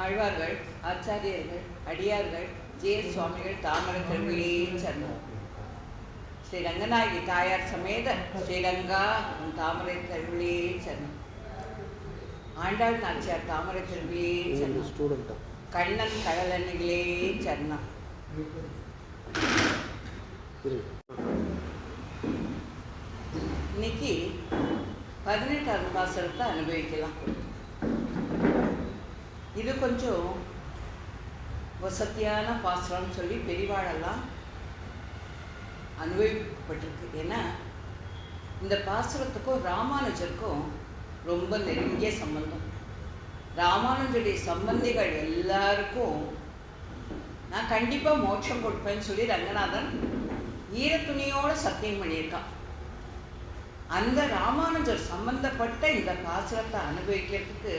ஆழ்வார்கள், ஆச்சாரியர்கள், அடியார்கள், ஜே சுவாமிகள் தாமரை திருவிழே சரணம். ஸ்ரீ ரங்கநாயகி தாயார் சமேத ஸ்ரீரங்கா தாமரை திருவிழே சரணம். ஆண்டாள் நாச்சியார் தாமரை திருவிழே சரணம். கண்ணன் கடலன்னிகளே சரணம். இன்னைக்கு 18வது பாசுரத்தை அனுபவிக்கலாம். இது கொஞ்சம் வசதியான பாசுரம்னு சொல்லி பெரிவாளெல்லாம் அனுபவிக்கப்பட்டிருக்கு. ஏன்னா இந்த பாசுரத்துக்கும் ராமானுஜருக்கும் ரொம்ப நெருங்கிய சம்பந்தம். ராமானுஜருடைய சம்பந்திகள் எல்லாருக்கும் நான் கண்டிப்பாக மோட்சம் கொடுப்பேன்னு சொல்லி ரங்கநாதன் ஈரத்துணியோடு சத்தியம் பண்ணியிருக்கான். அந்த ராமானுஜர் சம்பந்தப்பட்ட இந்த பாசுரத்தை அனுபவிக்கிறதுக்கு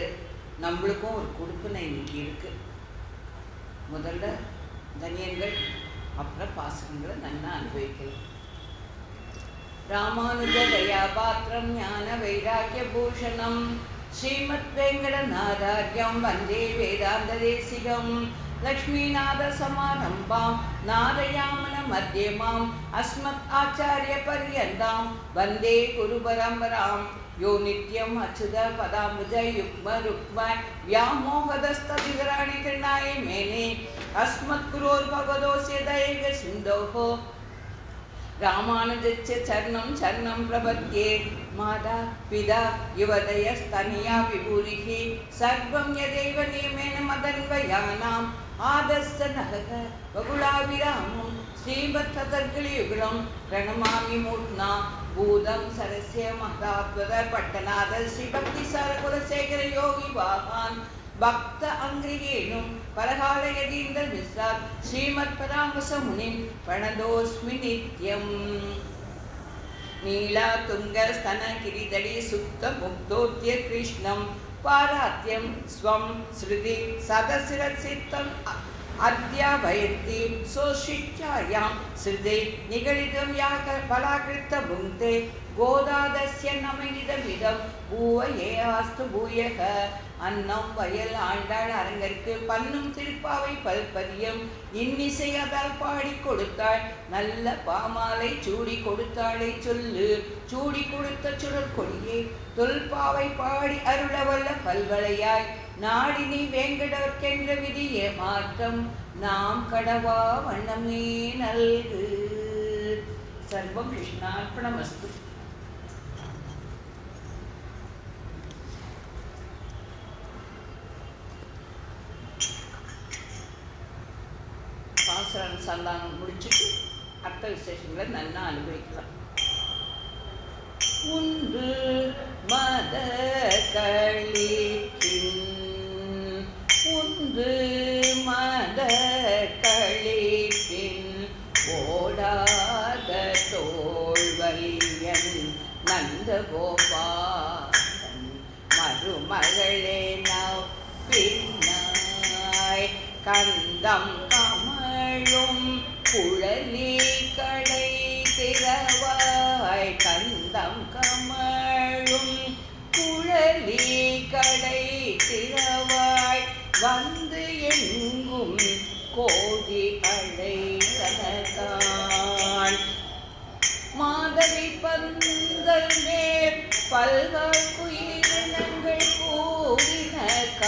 நம்மளுக்கும் ஒரு கொடுப்பினை இன்னைக்கு இருக்கு. முதல்ல தனியன்கள், அப்புறம் பாசுரங்களை நல்லா அனுபவிக்கலாம். ராமானுஜ தயாபாத்திரம் ஞான வைராக்கிய பூஷணம் ஸ்ரீமத் வெங்கடநாதார்யம் வந்தே வேதாந்த தேசிகம் லக்ஷ்மீநாத சமாரம்பாம் நாதயாமன மத்தியமாம் அஸ்மத் ஆச்சாரிய பரியந்தாம் வந்தே குரு பரம்பராம் யோ நித்யம் அச்சுத பதாம்புஜ யுக்ம ருக்ம வியாமோகதஸ்ததிகராணி திருநாய மேனே அஸ்மத் குரோர் பகவதோஸ்ய தயக சிந்தோஹோ ராமானுஜஸ்ய சரணம் சரணம் பிரபத்யே மாதா பிதா யுவதயஸ்தனியா விபூரிஹி சர்வம் யதேவ நியமேன மதன்வயானாம் ஆதஸ்ஸ நகக வகுலாவிராமம் ஸ்ரீமத் சதர்கலியுகலம் பிரணமாமி மூர்த்னா பூதம் சரஸ்ய மகாத்வத பட்டநாத ஸ்ரீ பக்தி சாரகுலசேகர யோகி வாகான் பக்த அங்கிரிகேனும் பரகாலயதீந்த மிஸ்ராத் ஸ்ரீமத் பராமச முனிம் பிரணதோஸ்மி நித்யம். நீலா துங்க ஸ்தன கிரிதடி சுத்த முக்தோத்ய கிருஷ்ணம் பாராத்யம் ஸ்வம் ஸ்ருதி சதசிர சித்தம் அத்யாபயந்தி சோஷிச்சாயாம் ஸ்ருதி நிகழிதம் யாக பலாகிருத்த புங்கே கோதாதஸ்ய நமிதமிதம் பூவ ஏஆஸ்து பூயக. அன்னம் வயல் ஆண்டாள் அரங்கற்கு பன்னும் திருப்பாவை பல்பதியம் இன்னிசையதால் பாடி கொடுத்தாள் நல்ல பாமாலை சூடி கொடுத்தாளை சொல்லு சூடி கொடுத்த சுடர் கொடியே தொல்பாவை பாடி அருளவல்ல பல்வளையாய் நாடினி வேங்கடவர்க்கென்ற விதிய மாற்றம் நாம் கடவா வண்ணமே நல்கு. சர்வம் கிருஷ்ணார்ப்பணமஸ்து. பாசுரம் சந்தானம் முடிச்சுட்டு அர்த்த விசேஷங்களை நல்லா அனுபவிக்கலாம். உன்று மத களிப்பின் உன்று மத களிப்பின் ஓடாத தோள்வலியன் நந்தகோபாலன் மருமகளே பின்னாய் கந்தம் கமழும் குழலி கடை திறவாய் கந்தம் கமழும் குழலி கடை திறவாய் வந்து எங்கும் கோடி அழைத்தனகான் மாதவி பந்தல் மேல் பல்கால் குயிலினங்கள் கூவினகான்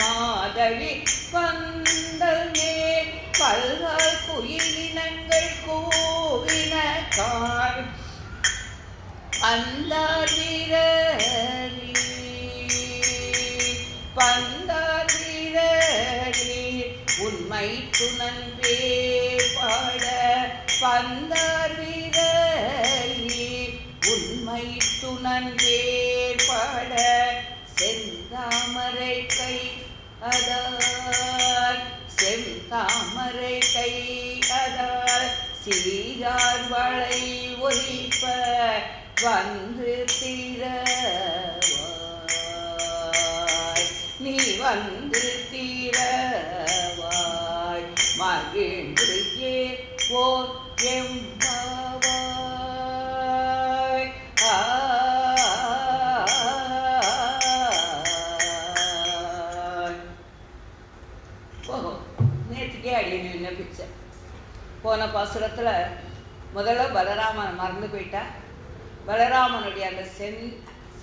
மாதவி பந்தல் மேல் பல்கால் குயிலினங்கள் கூவினகான் பந்தார் வீரரி பந்தார் வீரரி உண்மை துணன் பேர் பாட பந்தார் வீரரி உண்மை துணன் பேர் பாட செந்தாமரை கை அதார் செந்தாமரை கை அதார் சீரார் வளை ஒலிப்ப வந்து தீரவாய் நீ வந்து தீரவாய் மகிழ்ந்தியே போர் எம்பாவாய். போன பாசுரத்தில் முதல்ல பலராமன் மறந்து போயிட்டா. பலராமனுடைய அந்த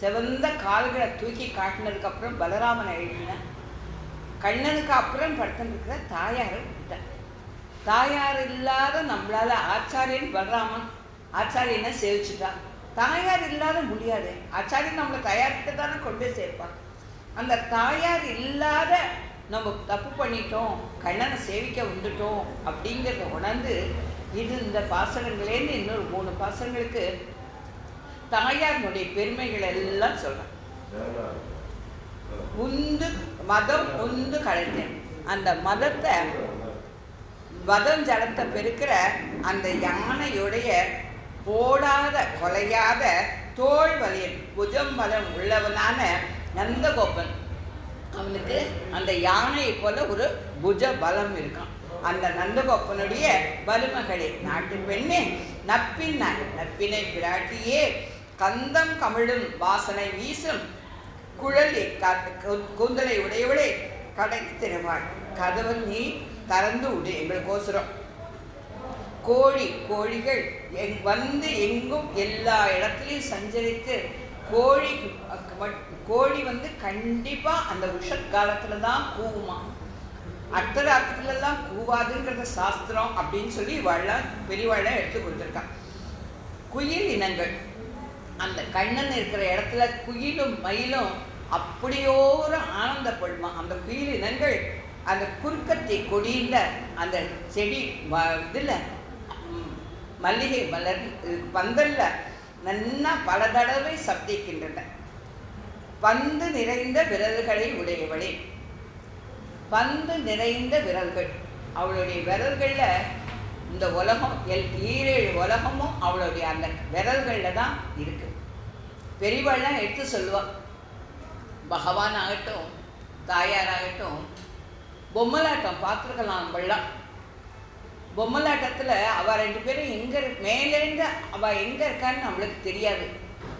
செவந்த கால்களை தூக்கி காட்டினதுக்கப்புறம் பலராமனை எழுதினான். கண்ணனுக்கு அப்புறம் படுத்துருக்கிற தாயாரை விட்டான். தாயார் இல்லாத நம்மளால ஆச்சாரியன் பலராமன் ஆச்சாரியனை சேவிச்சுட்டான். தாயார் இல்லாத முடியாது. ஆச்சாரியன் நம்மளை தாயார்கிட்ட தானே கொண்டு சேர்ப்பான். அந்த தாயார் இல்லாத நம்ம தப்பு பண்ணிட்டோம், கண்ணனை சேவிக்க வந்துட்டோம் அப்படிங்கிறத உணர்ந்து இது இந்த பாசனங்களேன்னு இன்னொரு 3 பாசனங்களுக்கு தாயாருடைய பெருமைகள் எல்லாம் சொல்றேன். மதம் உந்து கலைஞன், அந்த மதம் ஜலத்தை பெருக்கிற அந்த யானையுடைய போடாத கொலையாத தோல் வலியன் புஜம் பலம் உள்ளவனான நந்தகோபன். அவனுக்கு அந்த யானையை போல ஒரு புஜ பலம் இருக்கான். அந்த நந்தகோப்பனுடைய மருமகளே, நாட்டு பெண்ணே, நப்பினை பிராட்டியே, கந்தம் கமிழும் வாசனை வீசும் குழலி கூந்தலை உடையவளே, கடை திறவாள், கதவை நீ திறந்து விடு எங்களுக்கோசரம். கோழிகள் வந்து எங்கும் எல்லா இடத்துலையும் சஞ்சரித்து கோழி வந்து கண்டிப்பா அந்த உஷக்காலத்துல தான் கூவுமா, அர்த்தராத்திரிலாம் கூவாதுங்கிறத சாஸ்திரம் அப்படின்னு சொல்லி பெரியவாழ எடுத்து கொடுத்துருக்கான். குயில் இனங்கள், அந்த கண்ணன் இருக்கிற இடத்துல குயிலும் மயிலும் அப்படியோ ஒரு ஆனந்தப்படுமா. அந்த குயில் இனங்கள் அந்த குறுக்கத்தை கொடியில் அந்த செடி இதில் மல்லிகை மலர் பந்தல்ல நன்னா பல தடவை சப்திக்கின்றன. பந்து நிறைந்த விரல்களை உடையவளே, பந்து நிறைந்த விரல்கள், அவளுடைய விரல்களில் இந்த உலகம் 7 உலகமும் அவளுடைய அந்த விரல்களில் தான் இருக்கு. பெரியவாள்லாம் எடுத்து சொல்லுவாள். பகவான் ஆகட்டும் தாயாராகட்டும் பொம்மலாட்டம் பார்த்துருக்கலாம். நம்மளாம் பொம்மலாட்டத்தில் அவள் 2 பேரும் எங்கே மேலேருந்து அவள் எங்கே இருக்கான்னு நம்மளுக்கு தெரியாது.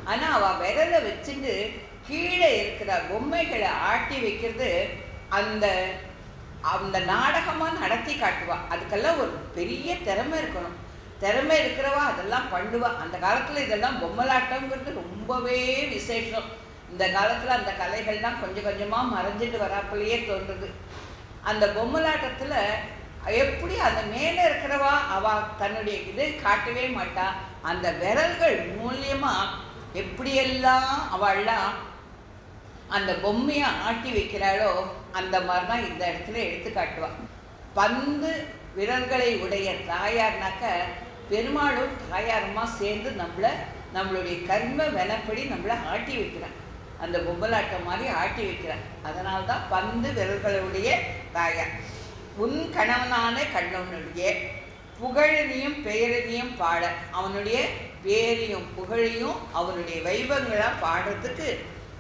ஆனால் அவள் விரலை வச்சுட்டு கீழே இருக்கிற பொம்மைகளை ஆட்டி வைக்கிறது அந்த அந்த நாடகமாக நடத்தி காட்டுவாள். அதுக்கெல்லாம் ஒரு பெரிய திறமை இருக்கணும். திறமை இருக்கிறவா அதெல்லாம் பண்ணுவா. அந்த காலத்தில் இதெல்லாம் பொம்மலாட்டங்கிறது ரொம்பவே விசேஷம். இந்த காலத்தில் அந்த கலைகள்லாம் கொஞ்சம் கொஞ்சமாக மறைஞ்சிட்டு வராப்பிலேயே தோன்றுது. அந்த பொம்மலாட்டத்தில் எப்படி அந்த மேலே இருக்கிறவா அவள் தன்னுடைய இதை காட்டவே மாட்டா. அந்த விரல்கள் மூலியமாக எப்படியெல்லாம் அவள்லாம் அந்த பொம்மையை ஆட்டி வைக்கிறாளோ அந்த மாதிரி தான் இந்த இடத்துல எடுத்து காட்டுவாள். பந்து விரல்களை உடைய தாயார்னாக்க பெருமாளும் தாயாருமா சேர்ந்து நம்மளுடைய கர்ம வெனப்படி நம்மளை ஆட்டி வைக்கிறான். அந்த பொம்மலாட்டம் மாதிரி ஆட்டி வைக்கிறான். அதனால்தான் பந்து விரல்களுடைய தாயார். உன் கணவனான கண்ணவனுடைய புகழனையும் பெயரனையும் பாட, அவனுடைய பேரையும் புகழையும் அவனுடைய வைபவங்களாக பாடுறதுக்கு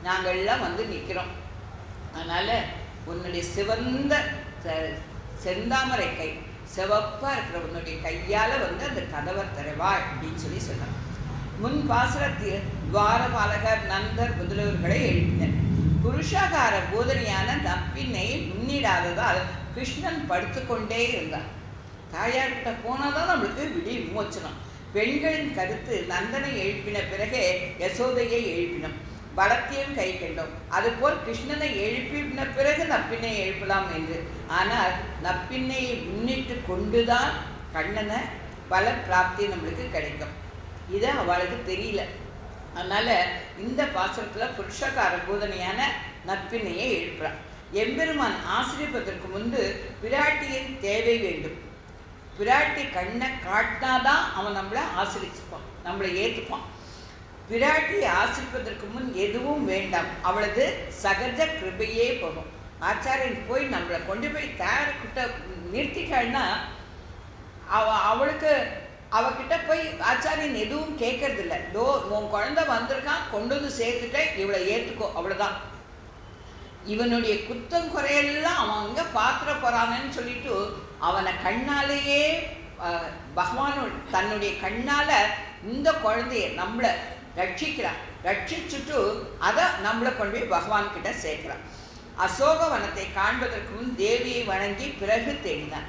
நாங்கள்லாம் வந்து நிற்கிறோம். அதனால் உன்னுடைய சிவந்த செந்தாமரை கை, சிவப்பாக இருக்கிற உன்னுடைய கையால் வந்து அந்த கதவை தரவா அப்படின்னு சொல்லி சொன்னாங்க. முன் பாசுரத்தில் துவாரபாலகர் நந்தர் முதல்வர்களை எழுப்பினர். புருஷாகார போதனையான நப்பினை முன்னிடாததால் கிருஷ்ணன் படுத்து கொண்டே இருந்தான். தாயார்கிட்ட போனால் தான் நம்மளுக்கு விமோச்சனம். பெண்களின் கருத்து நந்தனை எழுப்பின பிறகே யசோதையை எழுப்பினோம், பலத்தையும் கை கண்டோம். அதுபோல் கிருஷ்ணனை எழுப்பின பிறகு நப்பினை எழுப்பலாம் என்று. ஆனால் நப்பின்னையை முன்னிட்டு கொண்டுதான் கண்ணனை பல பிராப்தி நம்மளுக்கு கிடைக்கும். இது அவளுக்கு தெரியல. அதனால் இந்த பாசுரத்தில் புருஷகார போதனையான நற்பின்னையை எழுப்புறான். எம்பெருமான் ஆசிரியப்பதற்கு முன்பு பிராட்டியின் தேவை வேண்டும். பிராட்டி கண்ணை காட்டினாதான் அவன் நம்மளை ஆசிரிச்சுப்பான், நம்மளை ஏற்றுப்பான். பிராட்டியை ஆசிரிப்பதற்கு முன் எதுவும் வேண்டாம், அவளது சகஜ கிருபையே போகும். ஆச்சாரியன் போய் நம்மளை கொண்டு போய் தயார்கிட்ட நிறுத்திட்டாள்னா அவளுக்கு அவகிட்ட போய் ஆச்சாரியன் எதுவும் கேட்கறதில்ல. உன் குழந்தை வந்திருக்கான், கொண்டு வந்து சேர்த்துட்டேன், இவளை ஏற்றுக்கோ, அவ்வளோதான். இவனுடைய குத்தம் குறையெல்லாம் அவன் அங்கே பார்த்துட போகிறானன்னு சொல்லிட்டு அவனை கண்ணாலேயே பகவானு தன்னுடைய கண்ணால் இந்த குழந்தைய நம்மளை ரட்சிக்கிறான். ரட்சிச்சுட்டு அதை நம்மளை கொண்டு போய் பகவான்கிட்ட சேர்க்கிறான். அசோகவனத்தை காண்பதற்கு முன் தேவியை வணங்கி பிறகு தேடினான்.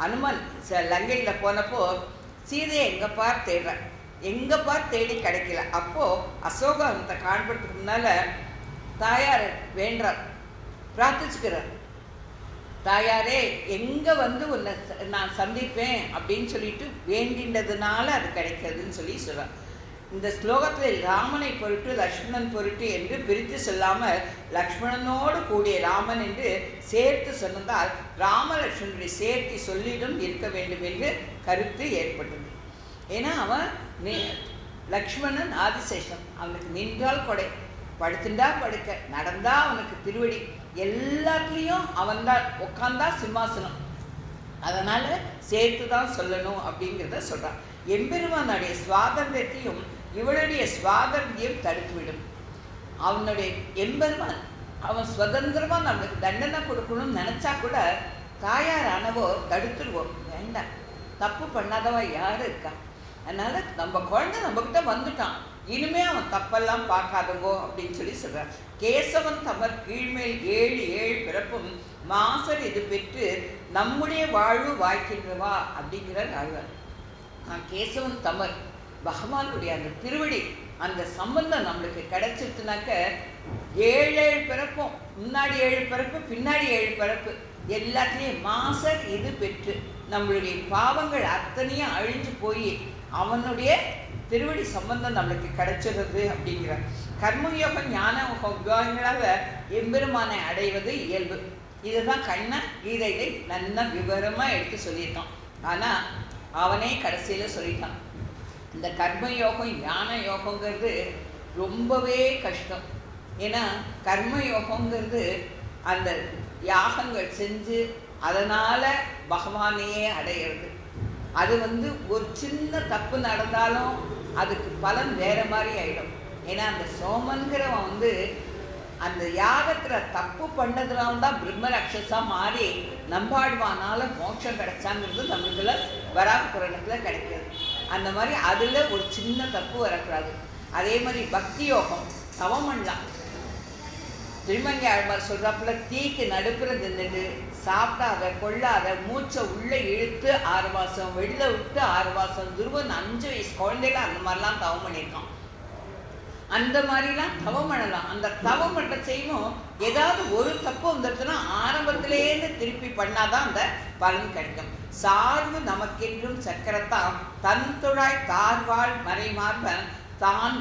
அனுமன் லங்கையில் போனப்போ சீதையை எங்கே பார் தேடி கிடைக்கல. அப்போது அசோகவனத்தை காண்படுறதுக்கு முன்னால் தாயார் வேண்டார், பிரார்த்திச்சுக்கிறார். தாயாரே எங்கே உன்னை நான் சந்திப்பேன் அப்படின்னு சொல்லிட்டு வேண்டின்றதுனால அது கிடைக்கிறதுன்னு சொல்கிறார். இந்த ஸ்லோகத்தில் ராமனை பொருட்டு லக்ஷ்மணன் பொருட்டு என்று பிரித்து சொல்லாமல் லக்ஷ்மணனோடு கூடிய ராமன் என்று சேர்த்து சொன்னதால் ராமலக்ஷ்மணனுடைய சேர்த்தி சொல்லிடும் இருக்க வேண்டும் என்று கருத்து ஏற்பட்டது. ஏன்னா அவன் லக்ஷ்மணன் ஆதிசேஷன், அவனுக்கு நின்றால் கொடை, படுத்துண்டா படுக்க, நடந்தா அவனுக்கு திருவடி, எல்லாத்துலேயும் அவன்தான் உட்காந்தா சிம்மாசனம். அதனால் சேர்த்து தான் சொல்லணும் அப்படிங்கிறத சொல்கிறான். எம்பெருமானுடைய சுவாதந்திரத்தையும் இவளுடைய சுவாதந்திரம் தடுத்துவிடும். அவனுடைய எம்பெருமான் அவன் சுதந்திரமாக நம்மளுக்கு தண்டனை கொடுக்கணும்னு நினச்சா கூட தாயாரானவோ தடுத்துருவோம். வேண்டாம், தப்பு பண்ணாதவா யார் இருக்கா? அதனால் நம்ம குழந்தை நம்மக்கிட்ட வந்துட்டான், இனிமே அவன் தப்பெல்லாம் பார்க்காதவோ அப்படின்னு சொல்கிறார். கேசவன் தமர் கீழ்மேல் 7 பிறப்பும் மாசர் இது பெற்று நம்முடைய வாழ்வு வாய்க்கின்றவா அப்படிங்கிறார் ஆழ்வார். கேசவன் தமர் பகவானுடைய அந்த திருவடி, அந்த சம்பந்தம் நம்மளுக்கு கிடைச்சிருச்சுனாக்க 7 பிறப்பும், முன்னாடி 7 பிறப்பு பின்னாடி 7 பிறப்பு எல்லாத்தையும் மாசர் இது பெற்று நம்மளுடைய பாவங்கள் அத்தனையும் அழிஞ்சு போய் அவனுடைய திருவடி சம்பந்தம் நம்மளுக்கு கிடைச்சிடுறது அப்படிங்கிறார். கர்மயோகம் ஞான யோகங்களால் எம்பெருமானை அடைவது இயல்பு. இதுதான் கண்ணன் கீதையை நல்லா விவரமாக எடுத்து சொல்லியிருக்கான். ஆனால் அவனே கடைசியில் சொல்லிட்டான், இந்த கர்மயோகம் ஞான யோகங்கிறது ரொம்பவே கஷ்டம். ஏன்னா கர்மயோகங்கிறது அந்த யாகங்கள் செஞ்சு அதனால் பகவானையே அடையிறது. அது ஒரு சின்ன தப்பு நடந்தாலும் அதுக்கு பலன் வேறு மாதிரி ஆகிடும். ஏன்னா அந்த சோமன்கிறவன் அந்த யாகத்தில் தப்பு பண்ணதுனால தான் பிரம்ம ராட்சஸாக மாறி நம்பாடுவானால மோட்சம் கிடைச்சாங்கிறது நம்மளுக்குள்ள வராக புராணத்தில் கிடைக்கிறது. அந்த மாதிரி அதில் ஒரு சின்ன தப்பு வரக்கூடாது. அதே மாதிரி பக்தி யோகம் தவம் பண்ணலாம். திருமங்கை ஆழ்வார் சொல்கிறாப்புல, தீக்கு நடுப்புற நின்றுட்டு சாப்பிடாத கொள்ளாத மூச்சை உள்ளே இழுத்து 6 மாதம் வெளியில் விட்டு 6 மாதம் துருவன் 5 வயசு குழந்தையில அந்த மாதிரிலாம் தவம் பண்ணியிருக்கான். அந்த மாதிரிலாம் தவம் பண்ணலாம். அந்த தவம் பண்ண செய்யும் ஏதாவது ஒரு தப்பு வந்துடுச்சுன்னா ஆரம்பத்திலேருந்து திருப்பி பண்ணாதான் அந்த பலன் கிடைக்கும். சார்பு நமக்கென்றும் சக்கரத்தான் தன் துழாய் தார்வாள் மறைமார்பன் தான்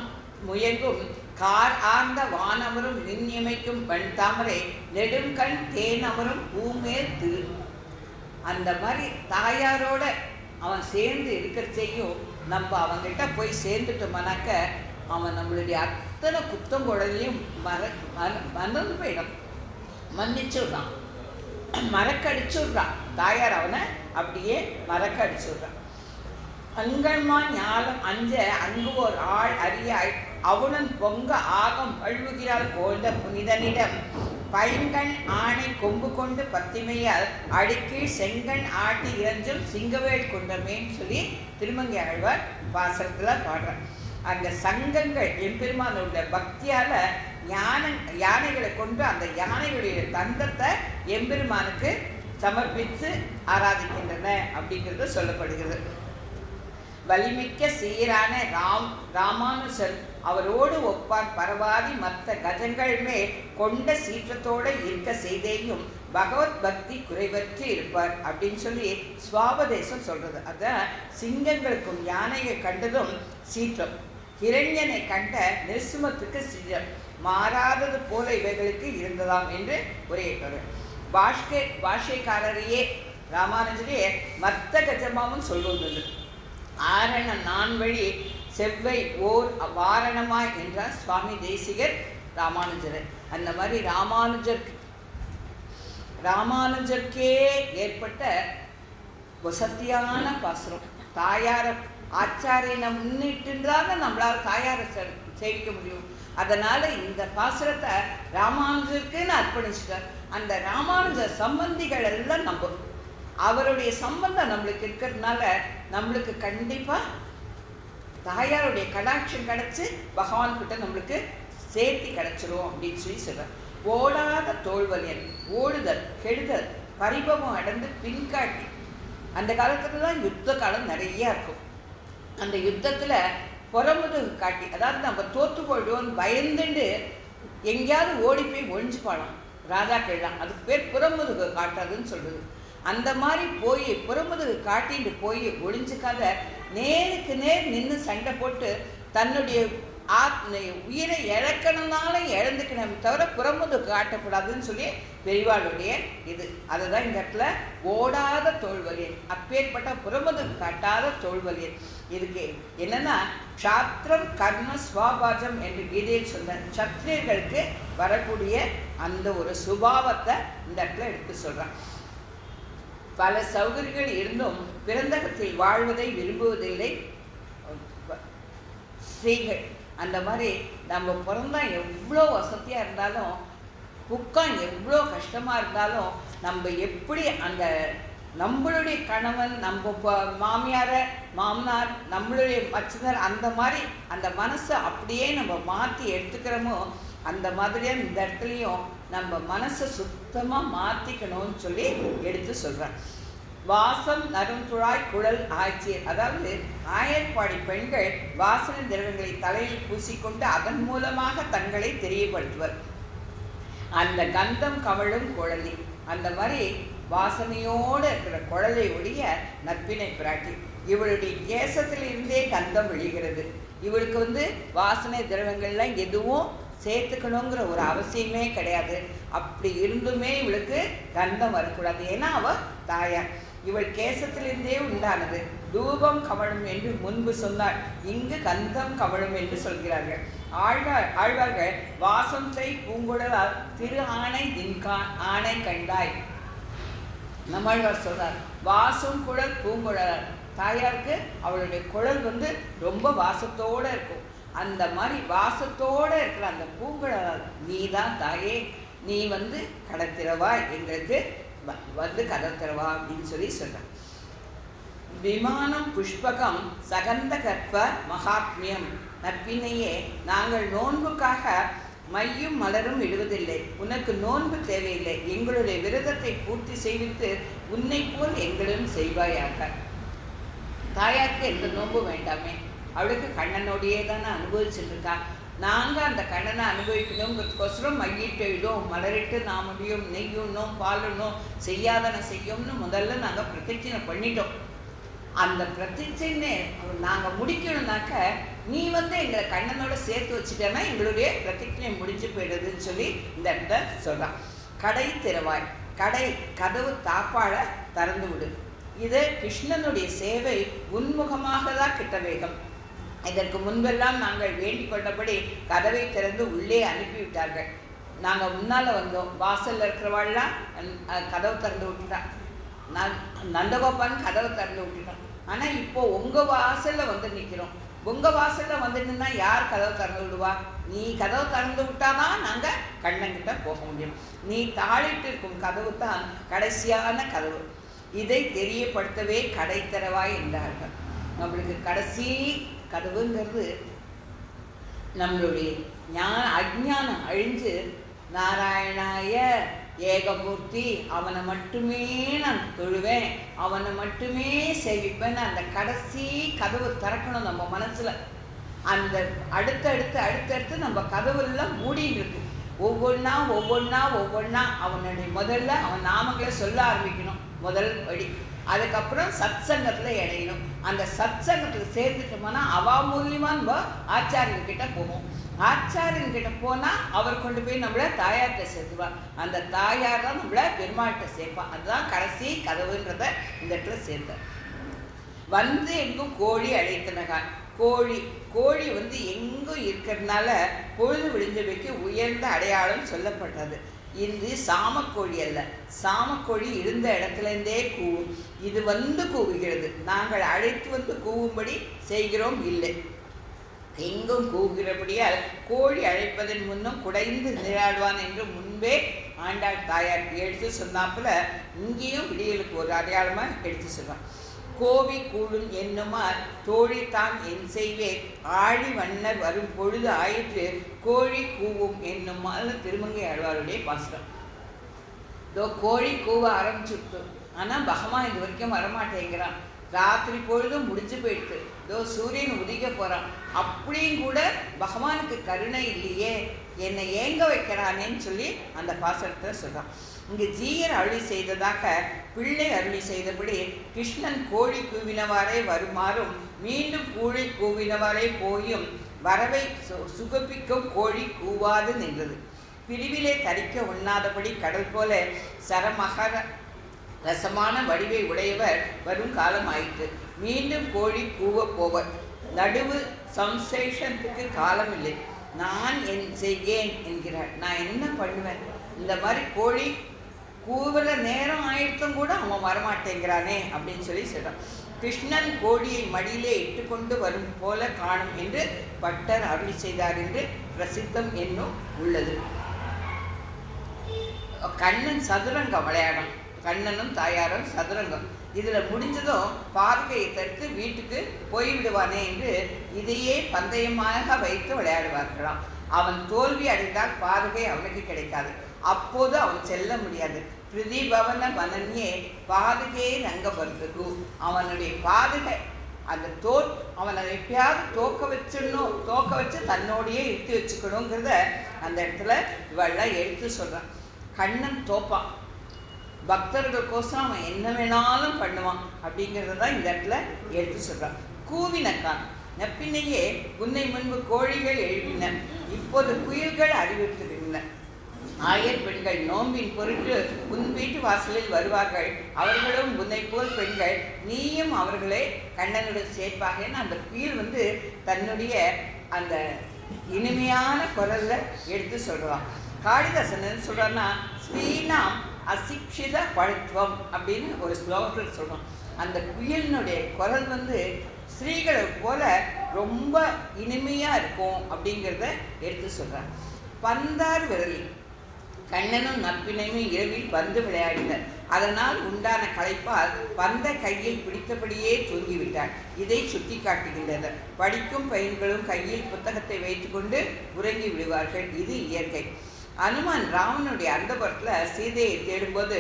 முயங்கும் கார் ஆர்ந்த வானவரும் மின்னியமைக்கும் வன் தாமரை நெடுங்கண் தேனவரும் பூமேல் திரு. அந்த மாதிரி தாயாரோட அவன் சேர்ந்து இருக்கிற செய்யும் நம்ம அவங்கிட்ட போய் சேர்ந்துட்டோம்னாக்க அவன் நம்மளுடைய அத்தனை குத்தம் குழந்தையும் மறந்து போயிடும், மன்னிச்சுடுறான், மறக்கடிச்சுடுறான். தாயார் அவனை அப்படியே மறக்கடிச்சுடுறான். அங்கன்மா ஞாலம் அஞ்ச அங்கு ஓர் ஆள் அறியாய் அவனும் பொங்க ஆகம் அழுவுகிறாள் போன்ற புனிதனிடம் பைங்கண் ஆணை கொம்பு கொண்டு பத்திமையால் அடிக்கீழ் செங்கண் ஆட்டி இறஞ்சும் சிங்கவேல் கொண்டமேன்னு சொல்லி திருமங்கை ஆழ்வார் பாசனத்தில் பாடுறார். அந்த சங்கங்கள் எம்பெருமானோட பக்தியால் யானைகளை கொண்டு அந்த யானைகளுடைய தந்தத்தை எம்பெருமானுக்கு சமர்ப்பித்து ஆராதிக்கின்றன அப்படிங்கிறது சொல்லப்படுகிறது. வலிமிக்க சீரான ராமானுசன் அவரோடு ஒப்பான் பரவாதி மற்ற கஜங்கள் மேல் கொண்ட சீற்றத்தோடு இருக்க செய்தேயும் பகவத் பக்தி குறைவற்று இருப்பார் அப்படின்னு சொல்லி சுவாபதேசம் சொல்கிறது. அதான் சிங்கங்களுக்கும் யானையை கண்டதும் சீற்றம், ஹிரண்யனை கண்ட நிருசிம்மத்துக்கு சீற்றம் மாறாதது போல இவைகளுக்கு இருந்ததாம் என்று ஒரே தொடர். பாஷ்யக்காரரையே ராமானுஜரையே மற்ற கஜமாவும் சொல்லுவது. ஆரண நான் வழி செவ்வை ஓர் வாரணமாய் என்றார் சுவாமி தேசிகர் ராமானுஜர். அந்த மாதிரி ராமானுஜருக்கே ஏற்பட்ட வசத்தியான பாசுரம். தாயார ஆச்சாரியனை முன்னிட்டுன்றாங்க நம்மளால் தாயாரை சேவிக்க முடியும். அதனால் இந்த பாசுரத்தை ராமானுஜருக்குன்னு அர்ப்பணிச்சிட்டார். அந்த ராமானுஜர் சம்பந்திகள் எல்லாம் நம்பும். அவருடைய சம்பந்தம் நம்மளுக்கு இருக்கிறதுனால நம்மளுக்கு கண்டிப்பாக தாயாருடைய கடாட்சம் கிடச்சி பகவான்கிட்ட நம்மளுக்கு சேர்த்தி கிடச்சிரும் அப்படின்னு சொல்லி சொல்கிறார். ஓடாத தோல்வலியன் ஓடுதல் கெடுதல் பரிபவம் அடைந்து பின்காட்டி அந்த காலத்துல தான் யுத்த காலம் நிறைய இருக்கும். அந்த யுத்தத்தில் புறமுதுகு காட்டி, அதாவது நம்ம தோற்று போயிடுவோம்னு பயந்துட்டு எங்கேயாவது ஓடி போய் ஒழிஞ்சுப்பாளாம் ராஜாக்கள்லாம். அதுக்கு பேர் புறமுதுகு காட்டுறதுன்னு சொல்லுது. அந்த மாதிரி போய் புறமுதுகு காட்டிட்டு போய் ஒழிஞ்சுக்காத நேருக்கு நேர் நின்று சண்டை போட்டு தன்னுடைய உயிரை இழக்கணும்னாலும் இழந்துக்கணும் தவிர புறமுதுகு காட்டக்கூடாதுன்னு சொல்லி பெரியவாளுடைய இது. அதுதான் இந்த இடத்துல ஓடாத தோல்வலியன், அப்பேற்பட்ட புறமுதுகு காட்டாத தோல்வலியன். இதுக்கு என்னன்னா க்ஷாத்திரம் கர்ம ஸ்வாபாஜம் என்று கீதையில் சொன்ன சத்திரியர்களுக்கு வரக்கூடிய அந்த ஒரு சுபாவத்தை இந்த இடத்துல எடுத்து சொல்றான். பல சௌகரியங்கள் இருந்தும் பிறந்தகத்தில் வாழ்வதை விரும்புவதில்லை ஸ்திரீகள். அந்த மாதிரி நம்ம பிறந்தா எவ்வளோ வசதியாக இருந்தாலும் புக்கம் எவ்வளோ கஷ்டமாக இருந்தாலும் நம்ம எப்படி அந்த நம்மளுடைய கணவன், நம்ம மாமியாரை, மாமனார், நம்மளுடைய மச்சினர், அந்த மாதிரி அந்த மனசை அப்படியே நம்ம மாற்றி எடுத்துக்கிறோமோ அந்த மாதிரியாக இந்த இடத்துலையும் நம்ம மனசை சுத்தமாக மாற்றிக்கணும்னு சொல்லி எடுத்து சொல்கிறேன். வாசம் நறுந்துழாய் குழல் ஆய்ச்சியர், அதாவது ஆயர்பாடி பெண்கள் வாசனை திரவங்களை தலையில் பூசிக்கொண்டு அதன் மூலமாக தங்களை தெரியப்படுத்துவர். அந்த கந்தம் கமழும் குழலி, அந்த மாதிரி வாசனையோடு இருக்கிற குழலை உடைய நற்பினை பிராட்டி. இவளுடைய கேசத்திலிருந்தே கந்தம் விழுகிறது. இவளுக்கு வாசனை திரவங்கள்லாம் எதுவும் சேர்த்துக்கணுங்கிற ஒரு அவசியமே கிடையாது. அப்படி இருந்துமே இவளுக்கு கந்தம் வரக்கூடாது, ஏன்னா அவள் தாயார். இவள் கேசத்திலிருந்தே உண்டானது. தூபம் கமழும் என்று முன்பு சொன்னார், இங்கு கந்தம் கமழும் என்று சொல்கிறார்கள் ஆழ்வார்கள். வாசம் செய் பூங்குழலால் திரு ஆணை தின்கா ஆணை கண்டாய். நம்மாழ்வார் சொல்றார், வாசம் குழல் பூங்குழலால். தாயாருக்கு அவளுடைய குழல் ரொம்ப வாசத்தோடு இருக்கும். அந்த மாதிரி வாசத்தோடு இருக்கிற அந்த பூங்குழலால் நீ தான் தாயே, நீ கடத்திரவா எங்களுக்கு கதத்திரவா அப்படின்னு சொல்லி சொல்றான். விமானம் புஷ்பகம் சகந்த கற்ப மகாத்மியம். நற்பினையே, நாங்கள் நோன்புக்காக மையும் மலரும் இடுவதில்லை. உனக்கு நோன்பு தேவையில்லை. எங்களுடைய விரதத்தை பூர்த்தி செய்வித்து உன்னை போல் எங்களும் செய்வாயாக. தாயாருக்கு எந்த நோன்பு வேண்டாமே, அவளுக்கு கண்ணனோடையே தானே அனுபவிச்சுட்டு இருக்கா. நாங்கள் அந்த கண்ணனை அனுபவிக்கணுங்கிறதுக்கோசரம் மையிட்டு இடும், மலரிட்டு நாமடியும் நெய்யுண்ணும் பாலுண்ணும் செய்யாதன செய்யும்னு முதல்ல நாங்கள் பிரதிஜை பண்ணிட்டோம். அந்த பிரதிஜைன்னு நாங்கள் முடிக்கணும்னாக்க நீ எங்களை கண்ணனோட சேர்த்து வச்சுட்டேன்னா எங்களுடைய பிரதிஜை முடிஞ்சு போயிடுதுன்னு சொல்லி இந்த இடத்த சொல்கிறான். கடை திறவாய், கடை கதவு தாப்பாழ திறந்து விடு. இது கிருஷ்ணனுடைய சேவை உன்முகமாக தான் கிட்ட வேகம். இதற்கு முன்பெல்லாம் நாங்கள் வேண்டிக் கொண்டபடி கதவை திறந்து உள்ளே அனுப்பிவிட்டார்கள். நாங்கள் முன்னால் வந்தோம், வாசலில் இருக்கிறவாள்லாம் கதவு திறந்து விட்டுட்டான். நந்தகோபான் கதவை திறந்து விட்டுட்டான். ஆனால் இப்போது உங்கள் வாசலில் நிற்கிறோம். உங்கள் வாசலில் நின்னா யார் கதவை திறந்து விடுவா? நீ கதவை திறந்து விட்டாதான் நாங்கள் கண்ணங்கிட்ட போக முடியும். நீ தாளிட்டு இருக்கும் கதவு தான் கடைசியான கதவு. இதை தெரியப்படுத்தவே கடை திறவாய் என்றார்கள். நம்மளுக்கு கடைசி கதவுங்கிறது நம்மளுடைய அஜ்ஞானம் அழிஞ்சு நாராயணாய ஏகமூர்த்தி, அவனை மட்டுமே நான் தொழுவேன், அவனை மட்டுமே சேவிப்பேன். அந்த கடைசி கதவு திறக்கணும் நம்ம மனசில். அந்த அடுத்தடுத்து நம்ம கதவுலாம் மூடின்னு இருக்கு. ஒவ்வொன்றா அவனுடைய முதல்ல அவன் நாமங்களை சொல்ல ஆரம்பிக்கணும், முதல் படி. அதுக்கப்புறம் சத் சங்கத்தில் இணையணும். அந்த சத் சங்கத்தில் சேர்ந்துட்டோம்னா அவா மூலியமாக நம்ம ஆச்சாரியன்கிட்ட போவோம். ஆச்சாரியன்கிட்ட போனால் அவர் கொண்டு போய் நம்மளை தாயார்கிட்ட சேர்த்துவார். அந்த தாயார் தான் நம்மளை பெருமாள்கிட்ட சேர்ப்பான். அதுதான் கடைசி கதவுன்றத இந்த இடத்துல சேர்த்தார். எங்கும் கோழி அழைத்தனகான். கோழி எங்கும் இருக்கிறதுனால பொழுது விடிஞ்சவைக்கு உயர்ந்த அடையாளம் சொல்லப்பட்டது. இது சாமக்கோழி அல்ல. சாமக்கோழி இருந்த இடத்துலேருந்தே கூவும். இது கூவுகிறது. நாங்கள் அழைத்து கூவும்படி செய்கிறோம் இல்லை. எங்கும் கூவுகிறபடியால் கோழி அழைப்பதன் முன்னும் குடைந்து நிராடுவான் என்று முன்பே ஆண்டாள் தாயாருக்கு எடுத்து சொன்னாப்புல இங்கேயும் விடியலுக்கு ஒரு அடையாளமாக எடுத்து சொல்லுவான். கோவி கூடும் என்னுமார் தோழித்தான் என் செய்வேன், ஆழி வண்ணர் வரும் பொழுது ஆயிற்று கோழி கூவும் என்னுமாறு திருமங்கை ஆழ்வாருடைய பாசுரம். கோழி கூவ ஆரம்பிச்சுட்டு ஆனால் பகவான் இது வரைக்கும் வரமாட்டேங்கிறான். ராத்திரி பொழுதும் முடிஞ்சு போயிடுது, இதோ சூரியன் உதிக்க போகிறான், அப்படியும் கூட பகவானுக்கு கருணை இல்லையே, என்னை ஏங்க வைக்கிறானேன்னு சொல்லி அந்த பாசனத்தை சொல்கிறான். இங்கு ஜீயர் அருளி செய்ததாக பிள்ளை அருளி செய்தபடி கிருஷ்ணன் கோழி கூவினவாறே வருமாறும் மீண்டும் கோழி கூவினவாறே போயும் வரவை சுகப்பிக்கும் கோழி கூவாது நின்றது. பிரிவிலே தரிக்க உண்ணாதபடி கடல் போல சரமகர ரசமான வடிவை உடையவர் வரும் காலம் ஆயிற்று. மீண்டும் கோழி கூவ போவர். நடுவு சம்சேஷத்துக்கு காலம் இல்லை. நான் என் செய்கேன் என்கிறார். நான் என்ன பண்ணுவேன்? இந்த மாதிரி கோழி கூவுற நேரம் ஆயிடுத்தும் கூட அவன் வரமாட்டேங்கிறானே அப்படின்னு சொல்லி சொல்கிறான். கிருஷ்ணன் கோழியை மடியிலே இட்டுக்கொண்டு வரும் போல காணும் என்று பட்டர் அருளி செய்தார் என்று பிரசித்தம் என்னும் உள்ளது. கண்ணன் சதுரங்கம் விளையாடும். கண்ணனும் தாயாரும் சதுரங்கம். இதில் முடிஞ்சதும் பார்க்கையை தடுத்து வீட்டுக்கு போய்விடுவானே என்று இதையே பந்தயமாக வைத்து விளையாடுவார்களாம். அவன் தோல்வி அடைந்தால் பாதுகை அவனுக்கு கிடைக்காது. அப்போது அவன் செல்ல முடியாது. பிரதிபவன வனன்யே பாதுகையை ரங்கபர்த்தகு. அவனுடைய பாதுகை அந்த அவனை எப்பயாவது தோக்க வச்சு தன்னோடையே இழுத்து வச்சுக்கணுங்கிறத அந்த இடத்துல இவெல்லாம் எடுத்து சொல்கிறான். கண்ணன் தோப்பான், பக்தர்களுக்கோசரம் அவன் என்ன வேணாலும் பண்ணுவான் அப்படிங்கிறத தான் இந்த இடத்துல எடுத்து சொல்கிறான். கூவினக்கான் நப்பினையே உன்னை முன்பு கோழிகள் எழுப்பின, இப்போது குயில்கள் அறிவித்திருந்தன. ஆயர் பெண்கள் நோம்பின் பொருட்டு உன் வீட்டு வாசலில் வருவார்கள், அவர்களும் உன்னை போல் பெண்கள், நீயும் அவர்களை கண்ணனுடன் சேர்ப்பாக. அந்த குயில் தன்னுடைய அந்த இனிமையான குரல்ல எடுத்து சொல்கிறான். காளிதாசன் என்ன சொல்கிறான்னா, ஸ்ரீனாம் அசிக்ஷித பழுத்துவம் அப்படின்னு ஒரு ஸ்லோகத்தில் சொல்கிறோம். அந்த குயிலினுடைய குரல் ஸ்ரீகளை போல ரொம்ப இனிமையாக இருக்கும் அப்படிங்கிறத எடுத்து சொல்கிறார். பந்தார் விரலி கண்ணனும் நற்பினையும் இரவில் பந்து விளையாடினர். அதனால் உண்டான களைப்பால் பந்தை கையில் பிடித்தபடியே தூங்கிவிட்டார். இதை சுட்டி காட்டுகின்றனர். படிக்கும் பையன்களும் கையில் புத்தகத்தை வைத்துக்கொண்டு உறங்கி விடுவார்கள். இது இயற்கை. அனுமான் ராவனுடைய அந்தபுரத்தில் சீதையை தேடும்போது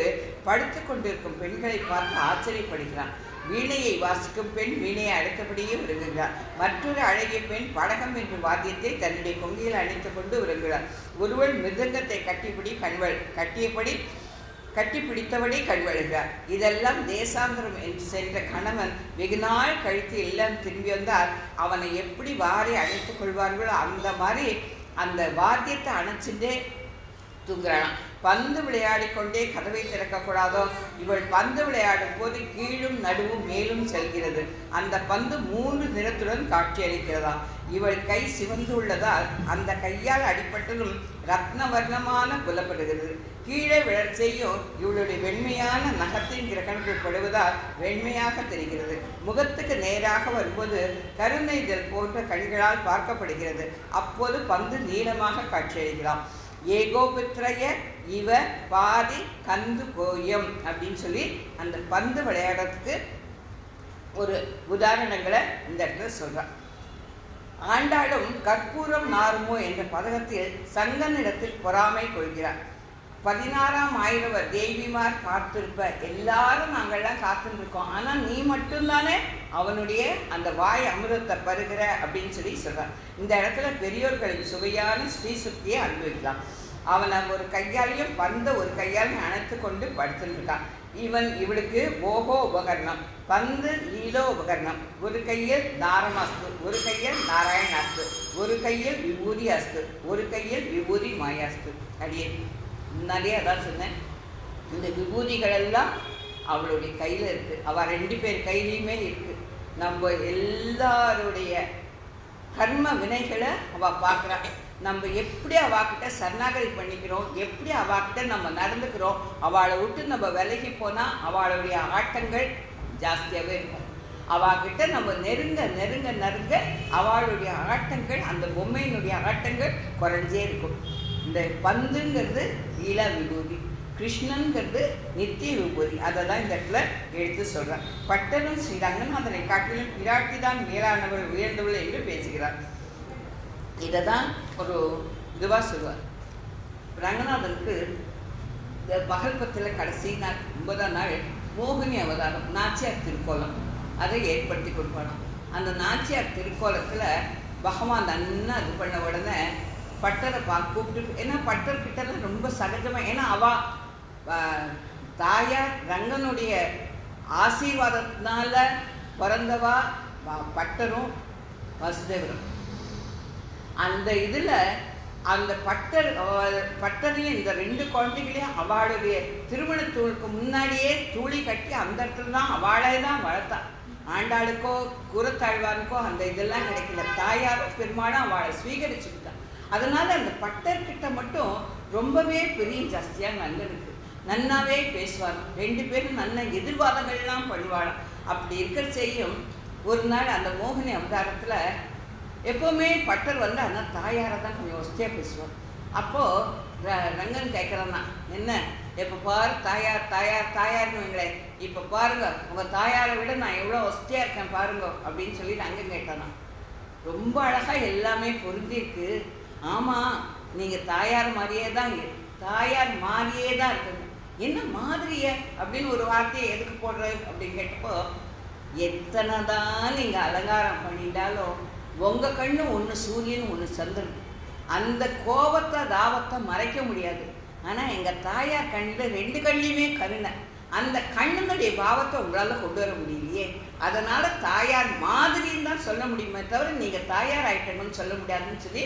படுத்து கொண்டிருக்கும் பெண்களை பார்த்து ஆச்சரியப்படுகிறான். வீணையை வாசிக்கும் பெண் வீணையை அழைத்தபடியே உறங்குகிறார். மற்றொரு அழகிய பெண் படகம் என்ற வாத்தியத்தை தன்னுடைய கொங்கையில் அணைத்து கொண்டு உறங்குகிறார். ஒருவள் மிருதங்கத்தை கட்டி பிடித்தபடி கண்வழுகிறார். இதெல்லாம் தேசாந்திரம் என்று சென்ற கணவன் வெகு நாள் கழித்து எல்லாம் திரும்பி வந்தால் அவனை எப்படி வாரி அணைத்துக் கொள்வார்களோ அந்த மாதிரி அந்த வாத்தியத்தை அணைச்சுட்டே தூங்குறானாம். பந்து விளையாடி கொண்டே கதவை திறக்கக்கூடாதோ? இவள் பந்து விளையாடும் போது கீழும் நடுவும் மேலும் செல்கிறது. அந்த பந்து 3 நிறத்துடன் காட்சியளிக்கிறதாம். இவள் கை சிவந்து உள்ளதால் அந்த கையால் அடிப்பட்டதும் ரத்னவர்ணமான புலப்படுகிறது. கீழே விழச் செய்யும் இவளுடைய வெண்மையான நகத்தின் கிரகங்கள் படுவதால் வெண்மையாக தெரிகிறது. முகத்துக்கு நேராக வரும்போது கருணைதல் போன்ற கண்களால் பார்க்கப்படுகிறது. அப்போது பந்து நீளமாக காட்சியளிக்கலாம். ஏகோபித்ரய இவ பாதி கந்து கோயம் அப்படின்னு சொல்லி அந்த பந்து விளையாடுறதுக்கு ஒரு உதாரணங்களை இந்த இடத்துல சொல்கிறான். ஆண்டாளும் கற்பூரம் நாருமோ என்ற பதகத்தில் சங்கனிடத்தில் பொறாமை கொள்கிறார். 16ஆம் ஆயிரவர் தேவிமார் காத்திருப்ப, எல்லாரும் நாங்கள்லாம் காத்துருக்கோம், ஆனால் நீ மட்டும்தானே அவனுடைய அந்த வாய் அமிர்தத்தை பருகிற அப்படின்னு சொல்லி சொல்கிறான். இந்த இடத்துல பெரியோர்களின் சுவையான ஸ்ரீசுக்தியை அனுபவிக்கலாம். அவனை ஒரு கையாலையும் பந்த ஒரு கையாலையும் அணைத்து கொண்டு படுத்துருக்கான். இவளுக்கு ஓஹோ உபகரணம், பந்து லீலோ உபகரணம். ஒரு கையில் நாரமாஸ்து, ஒரு கையில் நாராயணாஸ்து, ஒரு கையில் விபூதி அஸ்து, ஒரு கையில் விபூதி மாயாஸ்து. அடியே முன்னாடியே அதான் சொன்னேன். இந்த விபூதிகளெல்லாம் அவளுடைய கையில் இருக்குது. அவள் 2 பேர் கையிலையுமே இருக்குது. நம்ம எல்லாருடைய கர்ம வினைகளை அவள் பார்க்குறான். நம்ம எப்படி அவாக்கிட்ட சரணாகதி பண்ணிக்கிறோம், எப்படி அவாக்கிட்ட நம்ம நடந்துக்கிறோம், அவளை விட்டு நம்ம விலகி போனால் அவளுடைய ஆட்டங்கள் ஜாஸ்தியாகவே இருக்கும். அவாக்கிட்ட நம்ம நெருங்க நெருங்க நெருங்க அவளுடைய ஆட்டங்கள், அந்த பொம்மையினுடைய ஆட்டங்கள் குறைஞ்சே இருக்கும். இந்த பந்துங்கிறது லீலா விபூதி, கிருஷ்ணன்கிறது நித்திய விபூதி. அதை தான் இந்த இடத்துல எடுத்து சொல்கிறார். பட்டரும் ஸ்ரீரங்கன் அதனை காட்டிலும் பிராட்டி தான் மேலானவள் உயர்ந்தவள் என்று பேசுகிறார். இதை தான் ஒரு இதுவாக சொல்லுவார். ரங்கநாதனுக்கு இந்த பகல் பத்தில் கடைசி நாள் 9ஆம் நாள் மோகினி அவதாரம் நாச்சியார் திருக்கோலம் அதை ஏற்படுத்தி கொடுப்பானாம். அந்த நாச்சியார் திருக்கோலத்தில் பகவான் நன்னா இது பண்ண உடனே பட்டரை கூப்பிட்டு, ஏன்னா பட்டர்கிட்டலாம் ரொம்ப சகஜமாக, ஏன்னா தாயார் ரங்கனுடைய ஆசீர்வாதத்தினால பிறந்தவா பட்டரும் வசுதேவரும். அந்த இதில் அந்த பட்டரையும் இந்த 2 குழந்தைகளையும் அவளுடைய திருமணத்தூளுக்கு முன்னாடியே தூளி கட்டி அந்த இடத்துல தான் அவளே தான் வளர்த்தா. ஆண்டாளுக்கோ கூரத்தாழ்வானுக்கோ அந்த இதெல்லாம் கிடைக்கல. தாயாரோ பெருமாளும் அவளை ஸ்வீகரிச்சுக்கிட்டா. அதனால் அந்த பட்டர்கிட்ட மட்டும் ரொம்பவே பெரிய ஜாஸ்தியாக நல்லதுக்கு நன்னாவே பேசுவாங்க. 2 பேரும் நல்ல எதிர்வாதங்கள்லாம் பண்ணுவாளாம். அப்படி இருக்கிற செய்யும் ஒரு நாள் அந்த மோகினி அவதாரத்தில் எப்போவுமே பட்டர் வந்து ஆனால் தாயாரை தான் கொஞ்சம் ஒஸ்தியாக பேசுவார். அப்போது ரங்கன் கேட்குறேன்னா, என்ன எப்போ பாரு தாயார் தாயார் தாயார்னு வைங்களே, இப்போ பாருங்க உங்கள் தாயாரை விட நான் எவ்வளோ ஒஸ்தியாக இருக்கேன் பாருங்க அப்படின்னு சொல்லிட்டு அங்கே கேட்டானா. ரொம்ப அழகாக எல்லாமே பொருந்திருக்கு. ஆமாம், நீங்கள் தாயார் மாதிரியே தான் இருக்குங்க. என்ன மாதிரியே அப்படின்னு ஒரு வார்த்தையை எதுக்கு போடுற அப்படின்னு கேட்டப்போ, எத்தனை தான் நீங்கள் அலங்காரம் பண்ணிட்டாலும் உங்கள் கண்ணு ஒன்று சூரியன் ஒன்று சந்திரன், அந்த கோபத்தை தாவத்தை மறைக்க முடியாது. ஆனால் எங்கள் தாயார் கண்ணில் 2 கண்ணிலையுமே கருணை, அந்த கண்ணுடைய பாவத்தை உங்களால் கொண்டு வர முடியலையே. அதனால் தாயார் மாதிரின்னு தான் சொல்ல முடியுமே தவிர நீங்கள் தாயார் ஆயிட்டணும்னு சொல்ல முடியாதுன்னு சொல்லி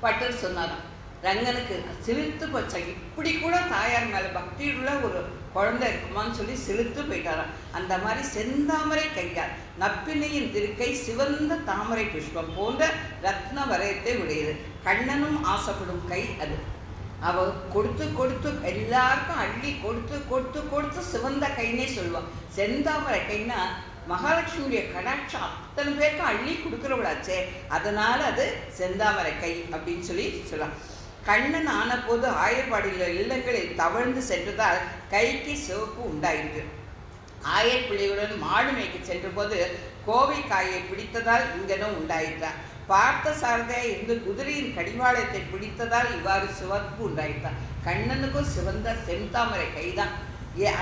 பட்டர் சொன்னாராம். ரங்கனுக்கு சிலிர்த்து போச்சா, இப்படி கூட தாயார் மேலே பக்தியுள்ள ஒரு குழந்தை இருக்குமான்னு சொல்லி சிலிர்த்து போயிட்டாராம். அந்த மாதிரி செந்தாமரை கையார் நப்பினையின் திருக்கை சிவந்த தாமரை புஷ்பம் போன்ற ரத்ன வரையத்தை உடையது. கண்ணனும் ஆசைப்படும் கை அது. அவ கொடுத்து கொடுத்து எல்லாருக்கும் அள்ளி கொடுத்து கொடுத்து கொடுத்து சிவந்த கைன்னே சொல்லுவாள். செந்தாமரை கைன்னா மகாலட்சுமியுடைய கடாட்சம் அத்தனை பேருக்கும் அள்ளி கொடுக்குறவளாச்சே, அதனால் அது செந்தாமரை கை அப்படின்னு சொல்லி சொல்லலாம். கண்ணன் ஆன போது ஆயர்பாடியில் இல்லங்களில் தவழ்ந்து சென்றதால் கைக்கு சிவப்பு உண்டாயிற்று. ஆயர் பிள்ளையுடன் மாடு மேய்க்க சென்ற போது கோவை காயை பிடித்ததால் இங்கனும் உண்டாயிற்றார். பார்த்த சாரதையாக இருந்து குதிரையின் கடிவாளத்தை பிடித்ததால் இவ்வாறு சிவப்பு உண்டாயிட்டார். கண்ணனுக்கும் சிவந்த செந்தாமரை கைதான்.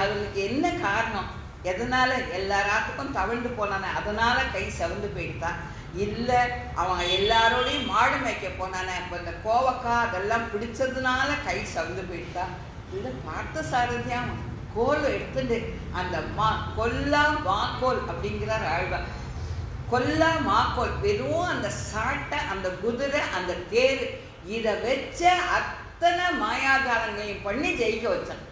அவனுக்கு என்ன காரணம்? எதனால எல்லாராத்துக்கும் தவிழ்ந்து போனானே, அதனால கை செவந்து போயிட்டான். இல்லை, அவன் எல்லாரோடையும் மாடு மேய்க்க போனானே, இப்போ இந்த கோவக்காய் அதெல்லாம் பிடிச்சதுனால கை செவந்து போயிட்டான். இல்லை, பார்த்த சாரதியா கோல் எடுத்துட்டு அந்த கொல்லா மாக்கோல் அப்படிங்கிறார் ஆழ்வார். கொல்லா மாக்கோல் வெறும் அந்த சாட்டை, அந்த குதிரை, அந்த தேர், இதை வச்ச அத்தனை மாயாஜாலங்களையும் பண்ணி ஜெயிக்க வச்சான்.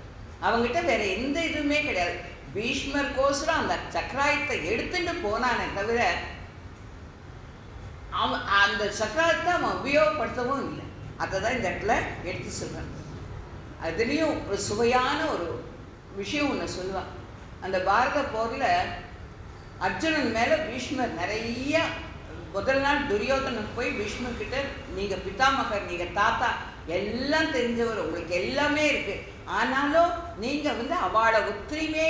அவங்ககிட்ட வேற எந்த இதுவுமே கிடையாது. பீஷ்மர் கோசரம் அந்த சக்கராயத்தை எடுத்துட்டு போனானே தவிர அவன் அந்த சக்கராயத்தை அவன் உபயோகப்படுத்தவும் இல்லை. அதை தான் இந்த இடத்துல எடுத்து சொல்கிறான். அதுலேயும் ஒரு சுவையான ஒரு விஷயம் ஒன்று சொல்லுவான். அந்த பாரத போரில் அர்ஜுனன் மேலே பீஷ்மர் நிறைய முதல் நாள் துரியோதனன் போய் பீஷ்மர்கிட்ட, நீங்கள் பிதாமகர், நீங்கள் தாத்தா, எல்லாம் தெரிஞ்சவர், உங்களுக்கு எல்லாமே இருக்குது, ஆனாலும் நீங்கள் வந்து அவளை ஒத்திரியுமே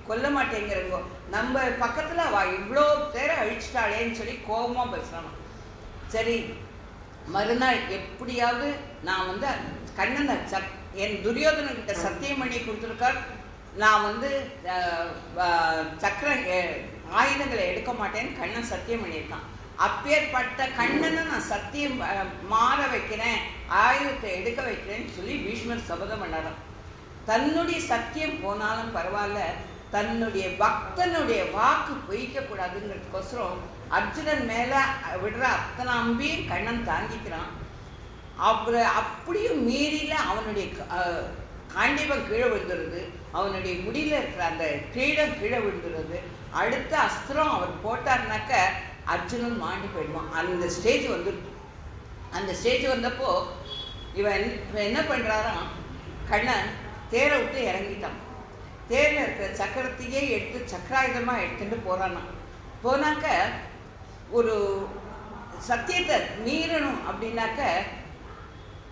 கொல்ல மாட்டேங்கிறங்கோ, நம்ம பக்கத்தில் அவள் இவ்வளோ பேரை அழிச்சிட்டாளேன்னு சொல்லி கோபமாக பேசுகிறான். சரி, மறுநாள் எப்படியாவது நான் வந்து கண்ணனை என் துரியோதனன்கிட்ட சத்தியம் பண்ணி கொடுத்துருக்கார், நான் வந்து சக்கர ஆயுதங்களை எடுக்க மாட்டேன்னு கண்ணன் சத்தியம் பண்ணியிருக்கான். அப்பேற்பட்ட கண்ணனை நான் சத்தியம் மாற வைக்கிறேன், ஆயுதத்தை எடுக்க வைக்கிறேன்னு சொல்லி பீஷ்மர் சபதம் பண்ணாராம். தன்னுடைய சத்தியம் போனாலும் பரவாயில்ல, தன்னுடைய பக்தனுடைய வாக்கு பொய்க்கக்கூடாதுங்கிறதுக்கோசரம் அர்ஜுனன் மேலே விடுற அத்தனை அம்பியும் கண்ணன் தாங்கிக்கிறான். அப்புறம் அப்படியும் மீறில அவனுடைய காண்டிபம் கீழே விழுந்துடுது, அவனுடைய முடியில் இருக்கிற அந்த கிரீடம் கீழே விழுந்துடுது. அடுத்த அஸ்திரம் அவர் போட்டார்னாக்க அர்ஜுனன் மாண்டி போயிடுவான். அந்த ஸ்டேஜ் வந்துடுது. அந்த ஸ்டேஜ் வந்தப்போ இவன் என்ன பண்ணுறாராம், கண்ணன் தேரை விட்டு இறங்கிட்டான். தேரில் இருக்கிற சக்கரத்தையே எடுத்து சக்கராயுதமாக எடுத்துகிட்டு போகிறானா. போனாக்க ஒரு சத்தியத்தை மீறணும் அப்படின்னாக்க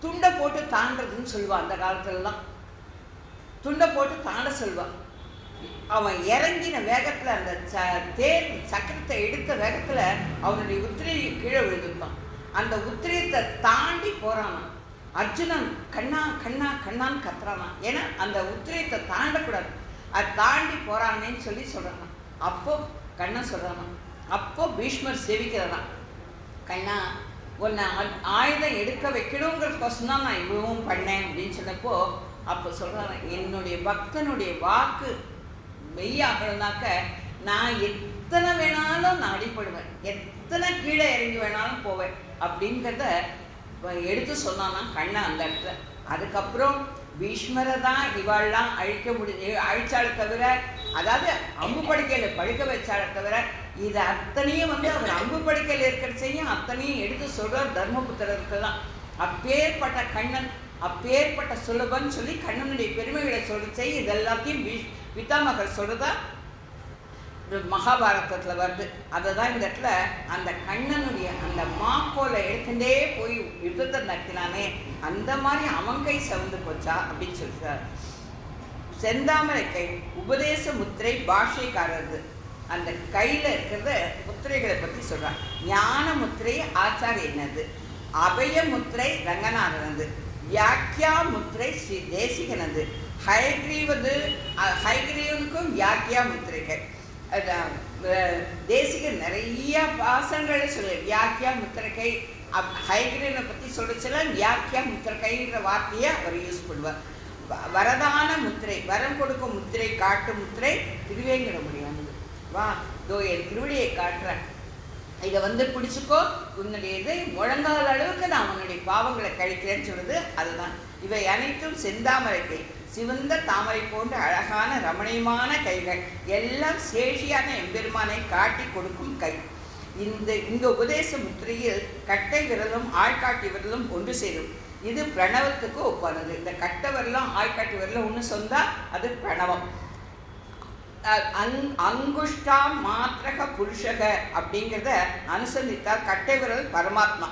துண்டை போட்டு தாண்டதுன்னு சொல்லுவான். அந்த காலத்துலலாம் துண்டை போட்டு தாண்ட சொல்லுவான். அவன் இறங்கின வேகத்தில் அந்த தேர் சக்கரத்தை எடுத்த வேகத்தில் அவனுடைய உத்திரையை கீழே விழுந்துருப்பான். அந்த உத்திரியத்தை தாண்டி போகிறானா. அர்ஜுனன் கண்ணா கண்ணா கண்ணான்னு கத்துறானா. ஏன்னா அந்த உத்திரியத்தை தாண்டக்கூடாது. அதை தாண்டி போகிறானேன்னு சொல்லி சொல்கிறான். அப்போ கண்ணன் சொல்கிறான். அப்போ பீஷ்மர் சேவிக்கிறான், கண்ணா உன்னை ஆயுதம் எடுக்க வைக்கணுங்கிறதுக்கோசம் தான் நான் இவ்வளவும் பண்ணேன் அப்படின்னு சொன்னப்போ அப்போ சொல்கிறான், என்னுடைய பக்தனுடைய வாக்கு மெய்யாகணும்னாக்க நான் எத்தனை வேணாலும் நான் அடிப்படுவேன், எத்தனை கீழே இறங்கி வேணாலும் போவேன் அப்படிங்கிறத எடுத்து சொன்னான்னா கண்ணன் அந்த இடத்துல. அதுக்கப்புறம் பீஷ்மரை தான் இவாள்லாம் அழிச்சாலே தவிர, அதாவது அம்பு படுக்கையில் படுக்க வச்சாலே தவிர, இது அத்தனையும் அவர் அம்பு படுக்கையில் இருக்கிறதையும் அத்தனையும் எடுத்து சொல்கிறார் தர்மபுத்திரருக்கு தான். அப்பேற்பட்ட கண்ணன், அப்பேற்பட்ட சுலபன் சொல்லி கண்ணனுடைய பெருமைகளை சொல்லிச்சே இது எல்லாத்தையும் பிதாமகர் சொல்கிறதா மகாபாரதத்தில் வருது. அதை தான் இந்த இடத்துல அந்த கண்ணனுடைய அந்த மாக்கோலை எடுத்துட்டே போய் யுத்தத்தை நடத்தினானே அந்த மாதிரி அவன் கை சவுந்து போச்சா அப்படின்னு சொல்கிறார். செந்தாமரை கை உபதேச முத்திரை பாஷைக்காரது. அந்த கையில் இருக்கிறத முத்திரைகளை பற்றி சொல்கிறார். ஞான முத்திரை ஆச்சாரியனது, அபய முத்திரை ரங்கநாதனது, வியாக்கியா முத்திரை ஸ்ரீ தேசிகனது, ஹைகிரீவனுக்கும் வியாக்கியா முத்திரைகள். தேசிகன் நிறைய பாசங்களை சொல்லு. வியாக்கியா முத்திரைக்கை ஹைகிரீவனை பற்றி சொல்லச்சுல வியாக்கியா முத்திரைக்கைன்ற வார்த்தையை அவர் யூஸ் பண்ணுவார். வரதான முத்திரை, வரம் கொடுக்கும் முத்திரை, காட்டு முத்திரை திருவேங்கிட முடியாது. வா தோ என் திருவடியை காட்டுறேன், இதை பிடிச்சிக்கோ, உன்னுடைய இது முழங்கால அளவுக்கு நான் உன்னுடைய பாவங்களை கழிக்கிறேன்னு சொல்லுது. அதுதான் இவை அனைத்தும் செந்தாமரை கை, சிவந்த தாமரை போன்ற அழகான ரமணியமான கைகள், எல்லாம் சேஷியான எம்பெருமானை காட்டி கொடுக்கும் கை. இங்க உபதேச முத்திரையில் கட்டை விரலும் ஆள்காட்டி விரலும் ஒன்று சேரும். இது பிரணவத்துக்கு ஒப்பானது. இந்த கட்டை விரலும் ஆள்காட்டி விரலும் ஒன்று சொந்தா அது பிரணவம். அங்குஷ்டா மாத்திரக புருஷக அப்படிங்கிறத அனுசந்தித்தால் கட்டை விரல் பரமாத்மா,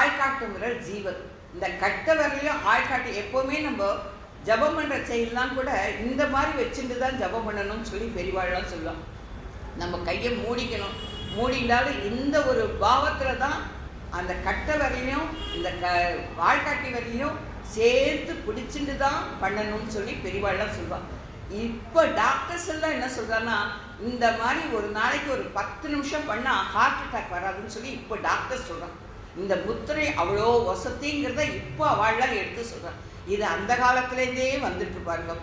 ஆள்காட்டு விரல் ஜீவன். இந்த கட்டை விரலையும் ஆள்காட்டு எப்போவுமே நம்ம ஜபம் பண்ணுற செயலாம் கூட இந்த மாதிரி வச்சுட்டு தான் ஜபம் பண்ணணும்னு சொல்லி பெரியவாழ்லாம் சொல்லுவோம். நம்ம கையை மூடிக்கணும், மூடினாலும் இந்த ஒரு பாவத்தில் தான் அந்த கட்டை வரையிலையும் இந்த ஆள்காட்டி வரையிலையும் சேர்த்து பிடிச்சிட்டு தான் பண்ணணும்னு சொல்லி பெரியவாழ்லாம் சொல்லுவாள். இப்போ டாக்டர்ஸ் எல்லாம் என்ன சொல்கிறாங்கன்னா, இந்த மாதிரி ஒரு நாளைக்கு ஒரு 10 நிமிஷம் பண்ணால் ஹார்ட் அட்டாக் வராதுன்னு சொல்லி இப்போ டாக்டர்ஸ் சொல்கிறான். இந்த முத்திரை அவ்வளோ வசதிங்கிறத இப்போ அவள்லாம் எடுத்து சொல்கிறான். இது அந்த காலத்துலேருந்தே வந்துட்டு பாருங்க.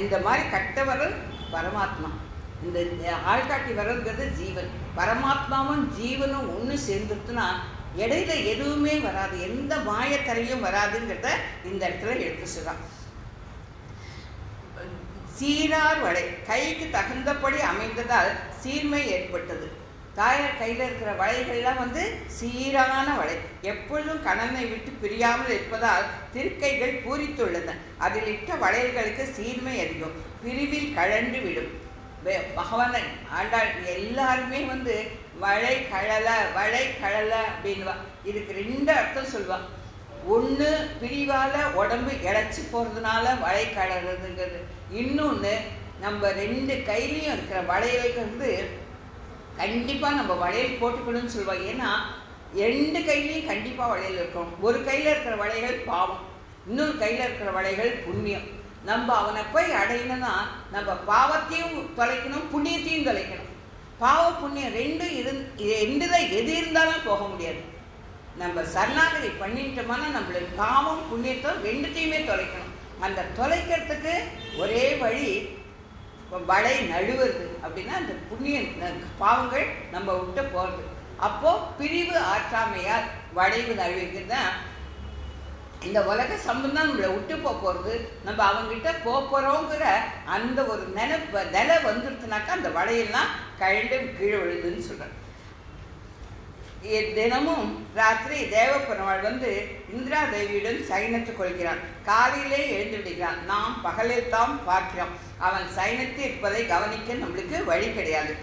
இந்த மாதிரி கட்ட வரல் பரமாத்மா, இந்த ஆள்காட்டி வரல்ங்கிறது ஜீவன். பரமாத்மாவும் ஜீவனும் ஒன்று சேர்ந்துட்டுனா இடையில எதுவுமே வராது, எந்த மாயத்தரையும் வராதுங்கிறத இந்த இடத்துல எடுத்து சொல்கிறான். சீரார் வளை கைக்கு தகுந்தபடி அமைந்ததால் சீர்மை ஏற்பட்டது. தாயார் கையில் இருக்கிற வளைகள்லாம் சீரான வளை, எப்பொழுதும் கணவனை விட்டு பிரியாமல் இருப்பதால் திருக்கைகள் பூரித்துள்ளன. அதில் இட்ட வளையல்களுக்கு சீர்மை அதிகம், பிரிவில் கழண்டு விடும். பகவான் ஆண்டாள் எல்லாருமே வளை கழல அப்படின்வா. இதுக்கு 2 அர்த்தம் சொல்லுவான். ஒன்று பிரிவால் உடம்பு இழைச்சி போகிறதுனால வளை கழறதுங்கிறது. இன்னொன்று நம்ம 2 கையிலையும் இருக்கிற வளையலுக்கு கண்டிப்பாக நம்ம வளையல் போட்டுக்கணும்னு சொல்லுவாங்க. ஏன்னா 2 கையிலையும் கண்டிப்பாக வளையல் இருக்கணும். ஒரு கையில் இருக்கிற வளையல் பாவம், இன்னொரு கையில் இருக்கிற வளையல் புண்ணியம். நம்ம அவனை போய் அடையணும்னா நம்ம பாவத்தையும் தொலைக்கணும், புண்ணியத்தையும் தொலைக்கணும். பாவ புண்ணியம் 2 தான் எது இருந்தாலும் போக முடியாது. நம்ம சரணாகதி பண்ணிட்டோம்னா நம்மளுக்கு பாவம் புண்ணியத்தை 2த்தையுமே தொலைக்கணும். அந்த தொலைக்கிறதுக்கு ஒரே வழி வளை நழுவுறது. அப்படின்னா அந்த புண்ணிய பாவங்கள் நம்ம விட்டு போகிறது. அப்போது பிரிவு ஆற்றாமையால் வளைவு நழுவுகிறது தான் இந்த உலக சம்பந்தம் நம்மளை விட்டு போகிறது. நம்ம அவங்ககிட்ட போகிறோங்கிற அந்த ஒரு நிலை வந்துடுச்சுனாக்கா அந்த வளையெல்லாம் கழண்டு கீழே விழுதுன்னு சொல்கிறேன். தினமும் ராத்திரி தேவப்பெருமாள் இந்திரா தேவியுடன் சைனத்துக் கொள்கிறான். காலையிலே எழுந்துவிடுகிறான். நாம் பகலில் தான் பார்க்கிறோம். அவன் சைனத்தில் இருப்பதை கவனிக்க நம்மளுக்கு வழி கிடையாது.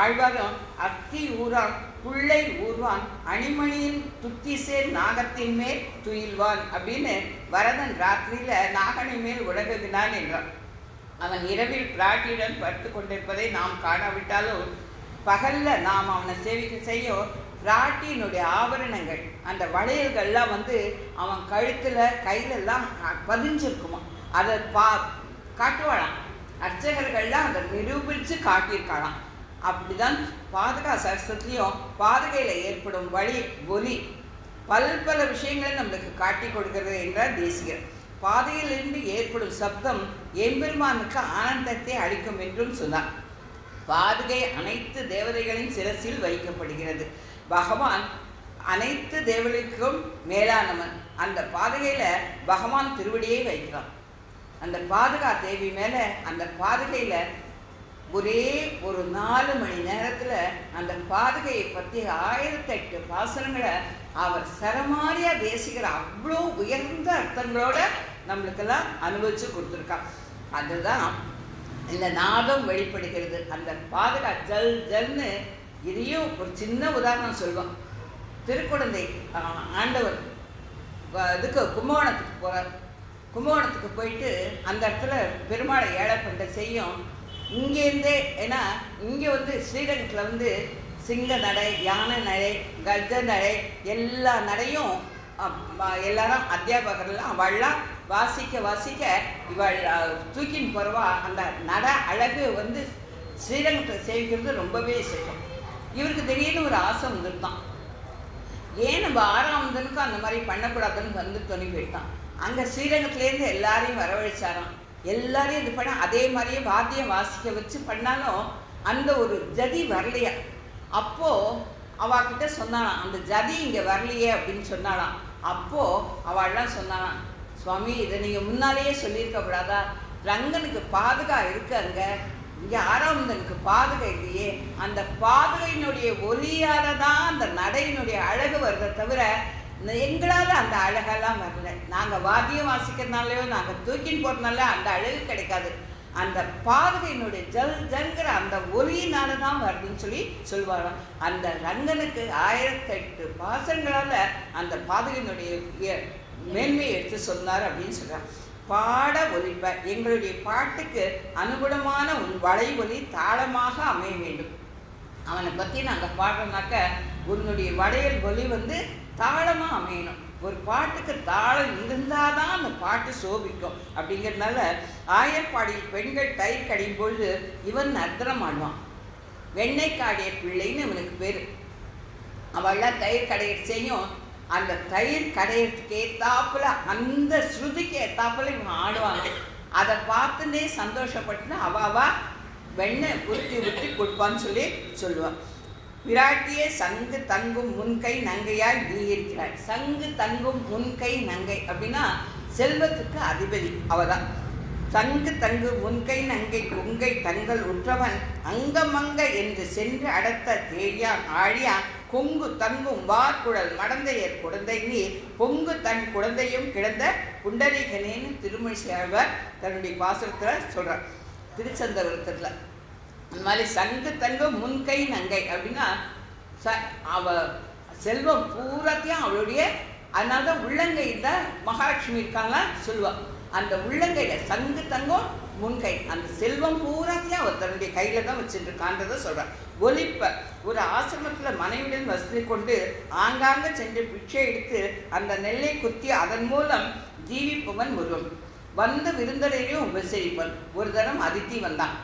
ஆழ்வாரும் அத்தி ஊரான் புள்ளை ஊர்வான் அணிமணியின் துத்திசேர் நாகத்தின் மேல் துயில்வான் அப்படின்னு வரதன் ராத்திரியில் நாகனை மேல் உலகுகிறான் என்றான். அவன் இரவில் பிராட்டியுடன் படுத்து கொண்டிருப்பதை நாம் காணாவிட்டாலும் பகலில் நாம் அவனை சேவிக்க செய்ய பிராட்டியினுடைய ஆபரணங்கள் அந்த வளையல்கள்லாம் அவன் கழுத்தில் கையிலெல்லாம் பதிஞ்சிருக்குமா. அதை காட்டுவாளாம். அர்ச்சகர்கள்லாம் அதை நிரூபித்து காட்டியிருக்காளாம். அப்படிதான் பாதுகா சரஸ்வத்திலையும் பாதுகையில் ஏற்படும் வழி ஒலி பல்பல விஷயங்களை நம்மளுக்கு காட்டி கொடுக்கிறது என்றார் தேசிகர். பாதையிலிருந்து ஏற்படும் சப்தம் எம்பெருமானுக்கு ஆனந்தத்தை அளிக்கும் என்றும் சொன்னார். பாதுகை அனைத்து தேவதைகளின் சிரசில் வைக்கப்படுகிறது. பகவான் அனைத்து தேவதைக்கும் மேலானவன். அந்த பாதுகையில் பகவான் திருவடியை வைக்கிறான். அந்த பாதுகா தேவி மேலே அந்த பாதுகையில் ஒரே ஒரு 4 மணி நேரத்தில் அந்த பாதுகையை பற்றி 1008 பாசனங்களை அவர் சரமாரியாக தேசிக்கிற அவ்வளோ உயர்ந்த அர்த்தங்களோட நம்மளுக்கெல்லாம் அனுபவித்து கொடுத்துருக்கான். அதுதான் இந்த நாதம் வெளிப்படுகிறது. அந்த பாதுகா ஜல் ஜல்னு இதையும் ஒரு சின்ன உதாரணம் சொல்லுவோம். திருக்குழந்தை ஆண்டவர் இதுக்கு கும்பகோணத்துக்கு போகிறார். கும்பகோணத்துக்கு போயிட்டு அந்த இடத்துல பெருமாளை ஏழை பண்ண செய்யும். இங்கேருந்தே ஏன்னா இங்கே ஸ்ரீரங்கத்தில் சிங்க நடை, யானை நடை, கஜ நடை எல்லா நடையும் எல்லாரும் அத்தியாபகர்லாம் அவள்லாம் வாசிக்க இவள் தூக்கின்னு போகிறவா. அந்த நட அழகு ஸ்ரீரங்கத்தை சேவிக்கிறது ரொம்பவே சிறக்கும். இவருக்கு திடீர்னு ஒரு ஆசை வந்துருந்தான். ஏன் நம்ம 6ஆம் அந்த மாதிரி பண்ணக்கூடாதுன்னு துணி போயிட்டான். அங்கே ஸ்ரீரங்கத்துலேருந்து எல்லாரையும் வரவழைச்சாராம். எல்லாரையும் இது பண்ண அதே மாதிரியே வாத்தியம் வாசிக்க வச்சு பண்ணாலும் அந்த ஒரு ஜதி வரலையா. அப்போது அவகிட்ட சொன்னாலாம், அந்த ஜதி இங்கே வரலையே அப்படின்னு சொன்னாலாம். அப்போது அவள்லாம் சொன்னாலாம், சுவாமி இதை நீங்கள் முன்னாலேயே சொல்லியிருக்கக்கூடாதா? ரங்கனுக்கு பாதுகா இருக்காங்க, இங்கே 6ஆம் பாதுகை இல்லையே. அந்த பாதுகையினுடைய ஒலியால் தான் அந்த நடையினுடைய அழகு வருதை தவிர எங்களால் அந்த அழகெல்லாம் வரல. நாங்கள் வாத்தியம் வாசிக்கிறதுனாலையோ நாங்கள் தூக்கின்னு போகிறதுனால அந்த அழகு கிடைக்காது. அந்த பாதுகையினுடைய ஜல் ஜல்கிற அந்த ஒலியினால தான் வருதுன்னு சொல்லுவாராம். அந்த ரங்கனுக்கு 1008 பாசங்களால் அந்த பாதுகையினுடைய மேன்மையை எடுத்து சொன்னார் அப்படின்னு சொல்கிறார். பாட ஒலிப்ப எங்களுடைய பாட்டுக்கு அனுகுணமான வளை ஒலி தாளமாக அமைய வேண்டும். அவனை பற்றி நாங்கள் பாடுறோம்னாக்க உன்னுடைய வளையல் ஒலி தாளமாக அமையணும். ஒரு பாட்டுக்கு தாளம் இருந்தால் தான் அந்த பாட்டு சோபிக்கும். அப்படிங்கிறதுனால ஆயர்பாடியில் பெண்கள் தயிர் கடையும் பொழுது இவன் நர்த்தனம் ஆடுவான். வெண்ணெய் காடிய பிள்ளைன்னு இவனுக்கு பேர். அவள்லாம் தயிர் கடைய செய்யும். அந்த தயிர் கடையிறதுக்கு ஏத்தாப்புல அந்த ஸ்ருதிக்கு ஏத்தாப்புல இவன் ஆடுவாங்க. அதை பார்த்துட்டே சந்தோஷப்பட்டுன்னு அவா வெண்ணெய் உருட்டி கொடுப்பான்னு சொல்லுவான். விராட்டியே சங்கு தங்கும் முன்கை நங்கையாய் நீ இருக்கிறாய். சங்கு தங்கும் முன்கை நங்கை அப்படின்னா செல்வத்துக்கு அதிபதி அவதான். சங்கு தங்கு முன்கை நங்கை கொங்கை தங்கள் உற்றவன் அங்கமங்க என்று சென்று அடத்த தேடியான் ஆழியான் கொங்கு தங்கும் வார்குழல் மடந்தையர் குழந்தை நீர் பொங்கு தன் குழந்தையும் கிடந்த புண்டரீகனேன்னு திருமணிசையாழ்வார் தன்னுடைய பாசுரத்தில் சொல்கிறார். திருச்சந்தபுரத்தில் அந்த மாதிரி சங்கு தங்கு முன்கை நங்கை அப்படின்னா அவ செல்வம் பூராத்தையும் அவளுடைய அதனால தான் உள்ளங்கையில் மகாலட்சுமி இருக்காங்களாம் சொல்லுவாள். அந்த உள்ளங்கையில் சங்கு தங்கும் முன்கை அந்த செல்வம் பூராத்தையும் அவள் தன்னுடைய கையில் தான் வச்சுருக்கான்றதை சொல்கிறாள். ஒலிப்ப ஒரு ஆசிரமத்தில் மனைவியுடன் வசதி கொண்டு ஆங்காங்க சென்று பிச்சை எடுத்து அந்த நெல்லை குத்தி அதன் மூலம் ஜீவிப்பவன் ஒருவன். வந்த விருந்தரையும் உபசரிப்பன். ஒரு தரம் அதித்தி வந்தான்.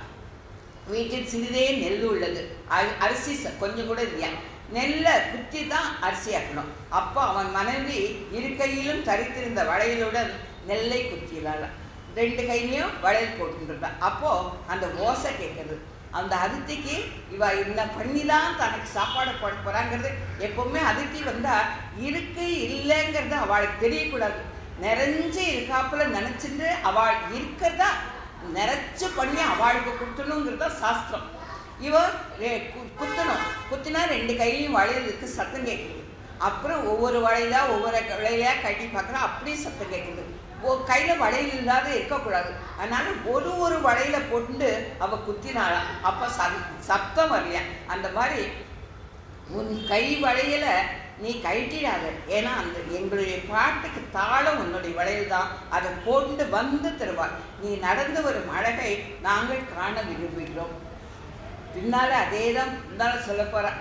வீட்டில் சிறிதே நெல் உள்ளது. அரிசி கொஞ்சம் கூட இல்லையா. நெல்லை குத்தி தான் அரிசி ஆக்கணும். அப்போ அவன் மனைவி இரு கையிலும் தரித்திருந்த வளையலுடன் நெல்லை குத்தினால 2 கையிலையும் வளையல் போட்டுருந்தான். அப்போது அந்த ஓசை கேட்குறது. அந்த அதித்திக்கு இவ என்ன பண்ணி தான் தனக்கு சாப்பாடு போட போகிறாங்கிறது எப்போவுமே அதித்தி வந்தால் இருக்கு இல்லைங்கிறது அவளுக்கு தெரியக்கூடாது. நிறைஞ்சு இருக்காப்புல நினச்சிட்டு அவள் இருக்கிறதா நிறைச்சு பண்ணி அவளுக்கு குத்தணுங்கிறத சாஸ்திரம். இவ குத்தினா 2 கையிலையும் வளையலுக்கு சத்தம் கேட்குது. அப்புறம் ஒவ்வொரு வளையலையாக கட்டி பார்க்குறா. அப்படியே சத்தம் கேட்குது. கையில் வளையல் இல்லாத இருக்கக்கூடாது. அதனால ஒரு வளையல போட்டு அவள் குத்தினாளாம். அப்போ சத்தம் வரலையா. அந்த மாதிரி உன் கை வளையலை நீ கழட்டிடாத. ஏன்னா அந்த எங்களுடைய பாட்டுக்கு தாளம் உன்னுடைய வளையல் தான். அதை போட்டு தருவாள். நீ நடந்து வரும் அழகை நாங்கள் காண விரும்புகிறோம். பின்னால் அதே தான் முன்னால் சொல்ல போகிறான்.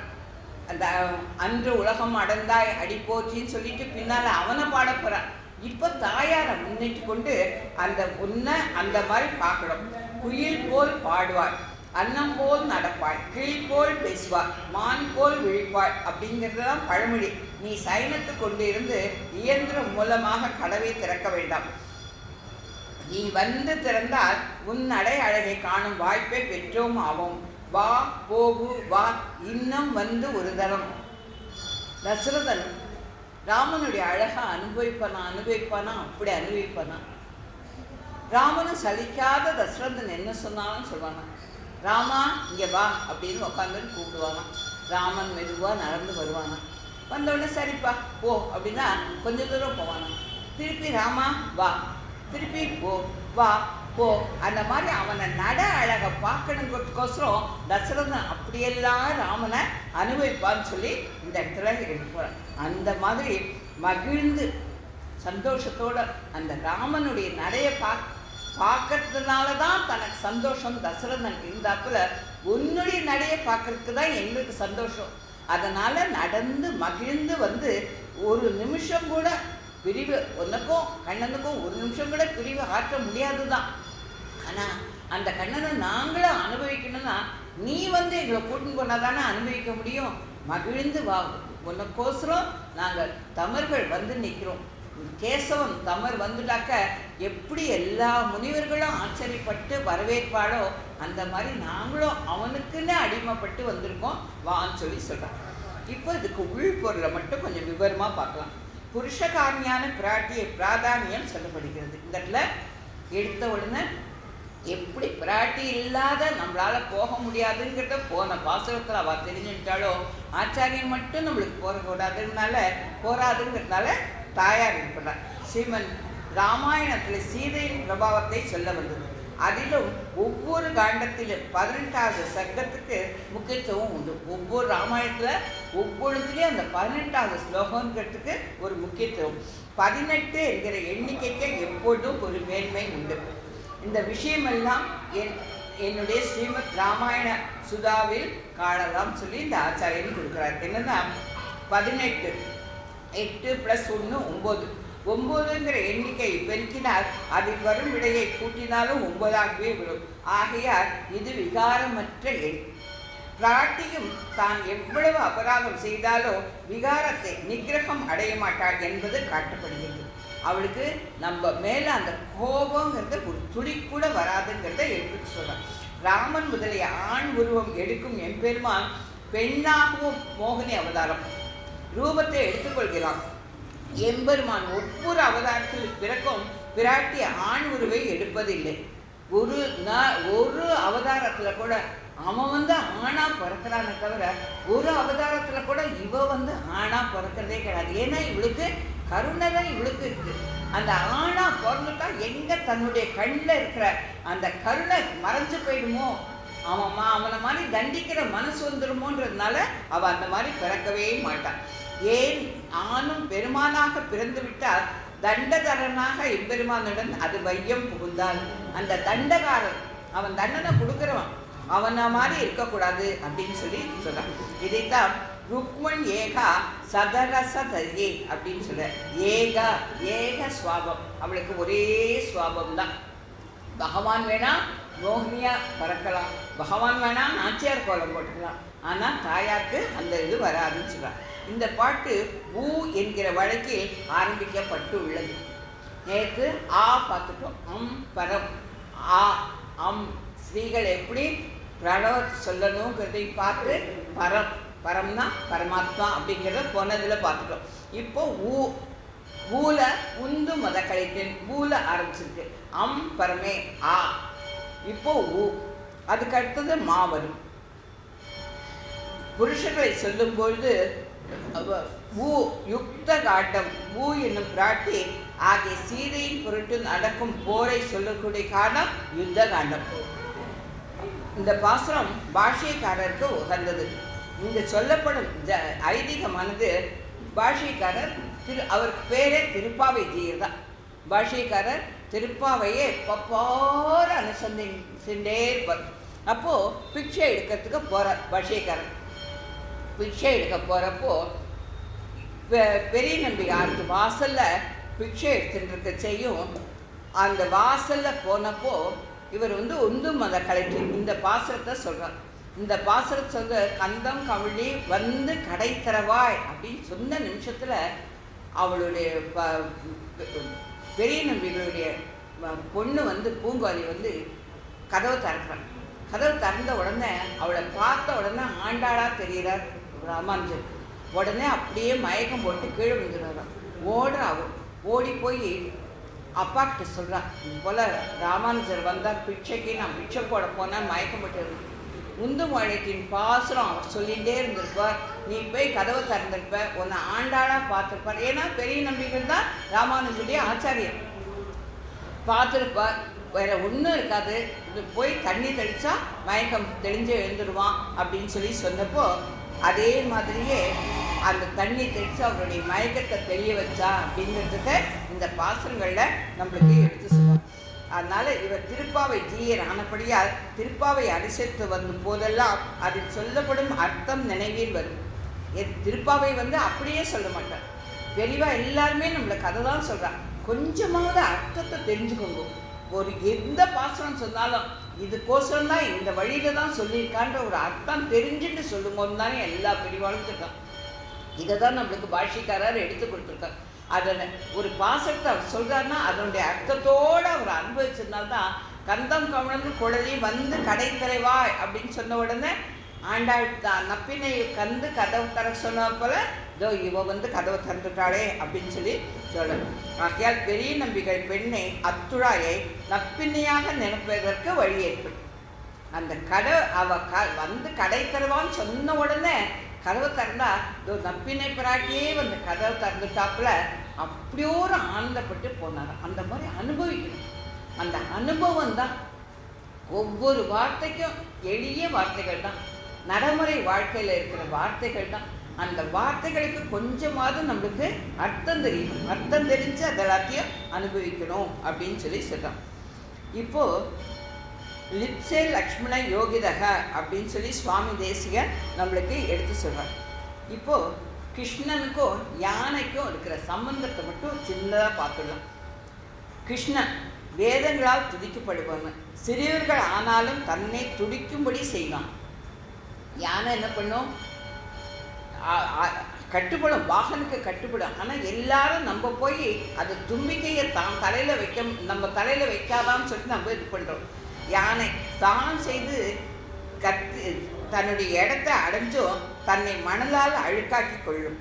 அந்த அன்று உலகம் அடந்தாய் அடி போச்சின்னு சொல்லிட்டு பின்னால் அவனை பாட போகிறான். இப்போ தாயாரை முன்னிட்டு கொண்டு அந்த உன்னை அந்த மாதிரி பார்க்கணும். குயில் போல் பாடுவாள், அன்னம் போல் நடப்பாள், கிளி போல் பேசுவாள், மான் போல் விழிப்பாள் அப்படிங்கிறது தான் பழமொழி. நீ சைனத்து கொண்டு இருந்து இயந்திரம் மூலமாக கதவை திறக்க வேண்டாம். நீ வந்து திறந்தால் உன் நடை அழகை காணும் வாய்ப்பை பெற்றோம் ஆவோம். வா போகு வா, இன்னும் வந்து ஒரு தரம். தசரதன் ராமனுடைய அழகா அனுபவிப்பானா அப்படி அனுபவிப்பானா. ராமனும் சலிக்காத தசரதன் என்ன சொன்னாலும் சொல்வானா. ராமா இங்கே வா அப்படின்னு உட்காந்துன்னு கூப்பிடுவானா. ராமன் மெதுவாக நடந்து வருவானா. வந்தோடனே சரிப்பா போ அப்படின்னா கொஞ்சம் தூரம் போவானா. திருப்பி ராமா வா, திருப்பி போ வா போ. அந்த மாதிரி அவனை நட அழகை பார்க்கணுங்கிறதுக்கோசரம் தசரதன் அப்படியெல்லாம் ராமனை அனுபவிப்பான்னு சொல்லி இந்த இடத்துல எடுப்பான். அந்த மாதிரி மகிழ்ந்து சந்தோஷத்தோட அந்த ராமனுடைய நடையை பார்க்கறதுனால தான் தனக்கு சந்தோஷம். தசரதன் இருந்தாப்புல உன்னுடைய நடையை பார்க்கறதுக்கு தான் எங்களுக்கு சந்தோஷம். அதனால் நடந்து மகிழ்ந்து வந்து ஒரு நிமிஷம் கூட பிரிவு உனக்கும் கண்ணனுக்கும் ஒரு நிமிஷம் கூட பிரிவு ஆற்ற முடியாது தான். ஆனால் அந்த கண்ணனை நாங்களும் அனுபவிக்கணும்னா நீ வந்து எங்களை கூட்டின்னு போனால் தானே அனுபவிக்க முடியும். மகிழ்ந்து வா, உனக்கோசரம் நாங்கள் தமர்கள் வந்து நிற்கிறோம். கேசவன் தமர் வந்துட்டாக்க எப்படி எல்லா முனிவர்களும் ஆச்சரியப்பட்டு வரவேற்பாளோ அந்த மாதிரி நாங்களும் அவனுக்குன்னு அடிமைப்பட்டு வந்திருக்கோம் வான்னு சொல்லி சொல்கிறான். இப்போ இதுக்கு உள்பொருளை மட்டும் கொஞ்சம் விவரமாக பார்க்கலாம். புருஷகாரியான பிராட்டியை பிராதானியம் சொல்லப்படுகிறது. இந்த இடத்துல எடுத்த உடனே எப்படி பிராட்டி இல்லாத நம்மளால் போக முடியாதுங்கிறத போன பாசுரத்தில் அவள் தெரிஞ்சுட்டாலோ ஆச்சாரியம் மட்டும் நம்மளுக்கு போராதுங்கிறதுனால தாயார் இருப்பார். ஸ்ரீமன் ராமாயணத்தில் சீதையின் பிரபாவத்தை சொல்ல வந்தது. அதிலும் ஒவ்வொரு காண்டத்திலும் 18வது சர்க்கத்துக்கு முக்கியத்துவம் உண்டு. ஒவ்வொரு ராமாயணத்தில் ஒவ்வொருத்திலையும் அந்த 18வது ஸ்லோகங்கிறதுக்கு ஒரு முக்கியத்துவம். 18 என்கிற எண்ணிக்கைக்கு எப்பொழுதும் ஒரு மேன்மை உண்டு. இந்த விஷயமெல்லாம் என்னுடைய ஸ்ரீமத் ராமாயண சுதாவில் காணலாம் சொல்லி இந்த ஆச்சாரியன் கொடுக்குறார். என்னன்னா 18 8 + 1 9. 9ங்கிற எண்ணிக்கை பெருக்கினால் அதில் வரும் விடையை கூட்டினாலும் 9ஆகவே விடும். ஆகையால் இது விகாரமற்ற எண். பிராட்டியும் தான் எவ்வளவு அபராதம் செய்தாலோ விகாரத்தை நிகிரகம் அடைய மாட்டாள் என்பது காட்டப்படுகிறது. அவளுக்கு நம்ம மேலே அந்த கோபங்கிறத ஒரு துளி கூட வராதுங்கிறத எடுத்துட்டு சொல்கிறான். ராமன் முதலிய ஆண் உருவம் எடுக்கும் எம்பெருமான் பெண்ணாகவும் மோகினி அவதாரம் ரூபத்தை எடுத்துக்கொள்கிறான். எம்பெருமான் ஒவ்வொரு அவதாரத்தில் பிறக்கும் பிராட்டி ஆண் உருவை எடுப்பதில்லை. ஒரு அவதாரத்தில் கூட அவன் வந்து ஆணா பிறக்கிறானே தவிர ஒரு அவதாரத்தில் கூட இவ வந்து ஆணா பிறக்கிறதே கிடையாது. ஏன்னா இவளுக்கு கருணை தான் இவளுக்கு இருக்கு. அந்த ஆணா பிறந்துட்டா எங்க தன்னுடைய கண்ணில் இருக்கிற அந்த கருணை மறைஞ்சு போயிடுமோ, அவனை மாதிரி தண்டிக்கிற மனசு வந்துடுமோன்றதுனால அவள் அந்த மாதிரி பிறக்கவே மாட்டான். ஏன் ஆணும் பெருமானாக பிறந்து விட்டால் தண்டதரனாக எம்பெருமானுடன் அது வையம் புகுந்தான். அந்த தண்டகாரன் அவன் தண்டனை கொடுக்குறவன் அவனை மாதிரி இருக்கக்கூடாது அப்படின்னு சொல்லி சொல்கிறான். இதைத்தான் ருக்மன் ஏகா சதரசதரியே அப்படின்னு சொல்ல. ஏக சுவாபம், அவளுக்கு ஒரே சுவாபம் தான். பகவான் வேணா மோகினியா பறக்கலாம், பகவான் வேணா நாச்சியார் கோலம் போட்டுக்கலாம், ஆனால் தாயாருக்கு அந்த இது வராதுன்னு சொல்கிறார். இந்த பாட்டு ஊ என்கிற வழக்கில் ஆரம்பிக்கப்பட்டு உள்ளது. நேற்று ஆ பார்த்துட்டோம். பரம் ஆ ஸ்ரீகள் எப்படி பிரணவத்தை சொல்லணுங்கிறதை பார்த்து பரம்னா பரமாத்மா அப்படிங்கிறத போனதில் பார்த்துட்டோம். இப்போ ஊல உந்து மத கழித்தேன் ஊல ஆரம்பிச்சிருக்கு. பரமே ஆ. இப்போ அதுக்கு அடுத்தது மா வரும். புருஷர்களை சொல்லும் பொழுது யுக்த காட்டம் என்னும் பிராட்டி ஆகிய சீதையின் பொருட்டு நடக்கும் போரை சொல்லக்கூடிய காலம் யுத்த காண்டம். இந்த பாசுரம் பாஷ்யக்காரருக்கு உகந்தது. இங்கே சொல்லப்படும் ஐதீகமானது பாஷ்யக்காரர் அவருக்கு பேரே திருப்பாவை ஜீயர் தான். பாஷ்யக்காரர் திருப்பாவையே பப்பார அனுசந்திச்சுட்டே இருப்பார். அப்போது பிக்ஷை எடுக்கிறதுக்கு போகிறார் பாஷ்யக்காரர். பிக்ஷை எடுக்க போகிறப்போ பெரிய நம்பி ஆறுக்கு வாசலில் பிக்ஷை எடுத்துட்டு இருக்க செய்யும் அந்த வாசலில் போனப்போ இவர் ஒன்றும் அதை கலெக்டர் இந்த பாசுரத்தை சொல்கிறார். இந்த பாசுரத்தை சொல்ல கந்தம் கவிழி வந்து கடை தரவாய் அப்படின்னு சொன்ன நிமிஷத்தில் அவளுடைய பெரிய நம்பிகளுடைய பொண்ணு பூங்காரி கதவை திறக்கிறான். கதவு திறந்த உடனே அவளை பார்த்த உடனே ஆண்டாளாக தெரிகிறார் ராமானுஜர். உடனே அப்படியே மயக்கம் போட்டு கீழே விழுந்துடுறான். அவள் ஓடி போய் அப்பா கிட்ட சொல்கிறான், இது போல் ராமானுஜர் வந்தால் பிட்சைக்கு நான் பிட்சை போட போனேன், மயக்கம் போட்டு முந்து மழைக்கின் பாசுரம் அவர் சொல்லிகிட்டே இருந்திருப்பார், நீ போய் கதவை திறந்திருப்ப, உன்னை ஆண்டாளாக பார்த்துருப்பார். ஏன்னா பெரிய நம்பிகள் தான் ராமானுஜருடைய ஆச்சாரியர். பார்த்துருப்பார், வேற ஒன்றும் இருக்காது, இது போய் தண்ணி தெளித்தா மயக்கம் தெளிஞ்சு எழுந்துடுவான் அப்படின்னு சொன்னப்போ அதே மாதிரியே அந்த தண்ணி தெளித்து அவருடைய மயக்கத்தை தெரிய வச்சா அப்படிங்கிறதுக்கு இந்த பாசங்களில் நம்மளுக்கு எடுத்து சொல்லுவாங்க. அதனால் இவர் திருப்பாவை ஜீயர் ஆனபடியால் திருப்பாவை அனுசரித்து வரும் போதெல்லாம் அதில் சொல்லப்படும் அர்த்தம் நினைவில் வரும். திருப்பாவை அப்படியே சொல்ல மாட்டார். தெளிவாக எல்லாருமே நம்மளை கதை தான் சொல்கிறான். கொஞ்சமாவது அர்த்தத்தை தெரிஞ்சுக்கோங்க. ஒரு எந்த பாசனம் சொன்னாலும் இதுக்கோசரம் தான் இந்த வழியில தான் சொல்லியிருக்கான்ற ஒரு அர்த்தம் தெரிஞ்சுட்டு சொல்லும்போது தானே எல்லா பிரிவாலும் சொல்கிறான். இதை தான் நம்மளுக்கு பாஷிக்காரர் எடுத்து கொடுத்துருக்கார். அதில் ஒரு பாசத்தை அவர் சொல்கிறாருன்னா அதனுடைய அர்த்தத்தோடு அவர் அனுபவிச்சதுனால்தான் கந்தம் கமழ்ந்து குழலி வந்து கடை தரைவாய் அப்படின்னு சொன்ன உடனே ஆண்டாள் நப்பினை கந்து கதவு தர சொன்ன போல இதோ இவ கதவை திறந்துட்டாளே அப்படின்னு சொல்லணும். ஆகையால் பெரிய நம்பிகள் பெண்ணை அத்துழாயை நப்பின்னையாக நினைப்பதற்கு வழி ஏற்படும். அந்த கடை தருவான்னு சொன்ன உடனே கதவை திறந்தா இதோ நப்பினை பிராட்டியே கதவை திறந்துட்டாப்புல அப்படியோ ஒரு ஆனந்தப்பட்டு போனார். அந்த மாதிரி அனுபவிக்கணும். அந்த அனுபவம் தான் ஒவ்வொரு வார்த்தைக்கும் எளிய வார்த்தைகள் தான், நடைமுறை வாழ்க்கையில் இருக்கிற வார்த்தைகள் தான். அந்த வார்த்தைகளுக்கு கொஞ்சமாவது நம்மளுக்கு அர்த்தம் தெரியணும். அர்த்தம் தெரிஞ்சு அது எல்லாத்தையும் அனுபவிக்கணும் அப்படின்னு சொல்கிறான். இப்போது லிப்சே லக்ஷ்மண யோகிதக அப்படின்னு சுவாமி தேசிகர் நம்மளுக்கு எடுத்து சொல்கிறார். இப்போது கிருஷ்ணனுக்கும் யானைக்கும் இருக்கிற சம்பந்தத்தை மட்டும் சின்னதாக பார்த்துடலாம். கிருஷ்ணன் வேதங்களால் துதிக்கப்படுவாங்க. சிறியவர்கள் ஆனாலும் தன்னை துடிக்கும்படி செய்வான். யானை என்ன பண்ணும்? கட்டுப்படும், வாகனுக்கு கட்டுப்படும். ஆனால் எல்லாரும் நம்ம போய் அது தும்பிக்கையை நம்ம தலையில் வைக்காதான்னு சொல்லிட்டு நம்ம இது பண்ணுறோம். யானை தான் செய்து தன்னுடைய இடத்தை அடைஞ்சும் தன்னை மணலால் அழுக்காக்கி கொள்ளும்.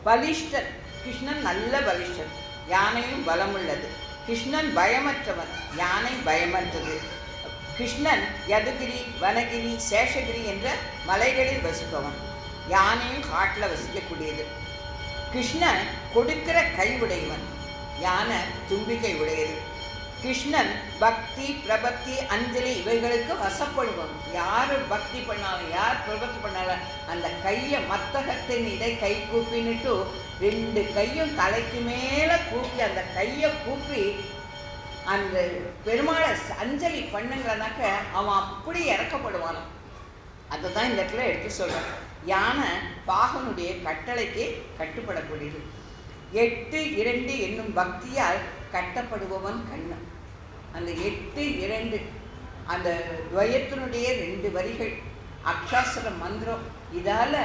பலிஷ்டன், கிருஷ்ணன் நல்ல பலிஷ்டன், யானையும் பலமுள்ளது. கிருஷ்ணன் பயமற்றவன், யானை பயமற்றது. கிருஷ்ணன் யதுகிரி, வனகிரி, சேஷகிரி என்ற மலைகளில் வசிப்பவன், யானையும் காட்டில் வசிக்கக்கூடியது. கிருஷ்ணன் கொடுக்கிற கை உடையவன், யானை தும்பிக்கை உடையது. கிருஷ்ணன் பக்தி, பிரபத்தி, அஞ்சலி இவைகளுக்கு வசப்படுவோம். யார் பக்தி பண்ணாலும் யார் பிரபத்தி பண்ணாலும் அந்த கையை மத்தகத்தின் இடை கை கூப்பின்னுட்டு 2 கையும் தலைக்கு மேலே கூப்பி அந்த கையை கூப்பி அந்த பெருமாளை அஞ்சலி பண்ணுங்களனாக்க அவன் அப்படி இறக்கப்படுவானோ. அதை தான் இந்த இடத்துல எடுத்து சொல்கிறான். யானை பாகனுடைய கட்டளைக்கு கட்டுப்படக்கூடியது. 8:2 என்னும் பக்தியால் கட்டப்படுபவன் கண்ணன். அந்த 8:2 அந்த துவயத்தினுடைய 2 வரிகள் அக்ஷாசர மந்திரம். இதால்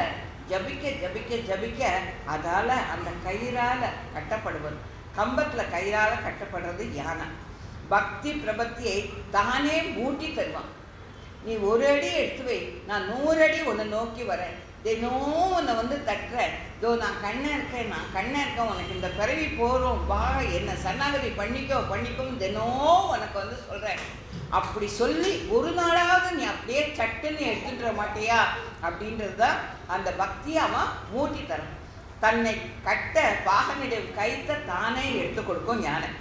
ஜபிக்க ஜபிக்க ஜபிக்க அதால் அந்த கயிறால் கட்டப்படுவது. கம்பத்தில் கயிறால் கட்டப்படுறது யானை. பக்தி பிரபத்தியை தானே மூட்டி தருவான். நீ 1 அடி எடுத்து வை, நான் 100 அடி உன்னை நோக்கி வரேன், தினம் உன்னை தட்டுறேன், இதோ நான் கண்ணை இருக்கேன், உனக்கு இந்த பிறவி போகிறோம், வா என்னை சரணாகதி பண்ணிக்கோன்னு தினம் உனக்கு சொல்கிறேன். அப்படி சொல்லி ஒரு நாளாவது நீ அப்படியே சட்டுன்னு எடுத்துட்டு மாட்டியா அப்படின்றது தான் அந்த பக்தியை அவன் மூட்டி தரான். தன்னை கட்ட பாகனிடம் கைத்த தானே எடுத்து கொடுக்கும் ஞானம்.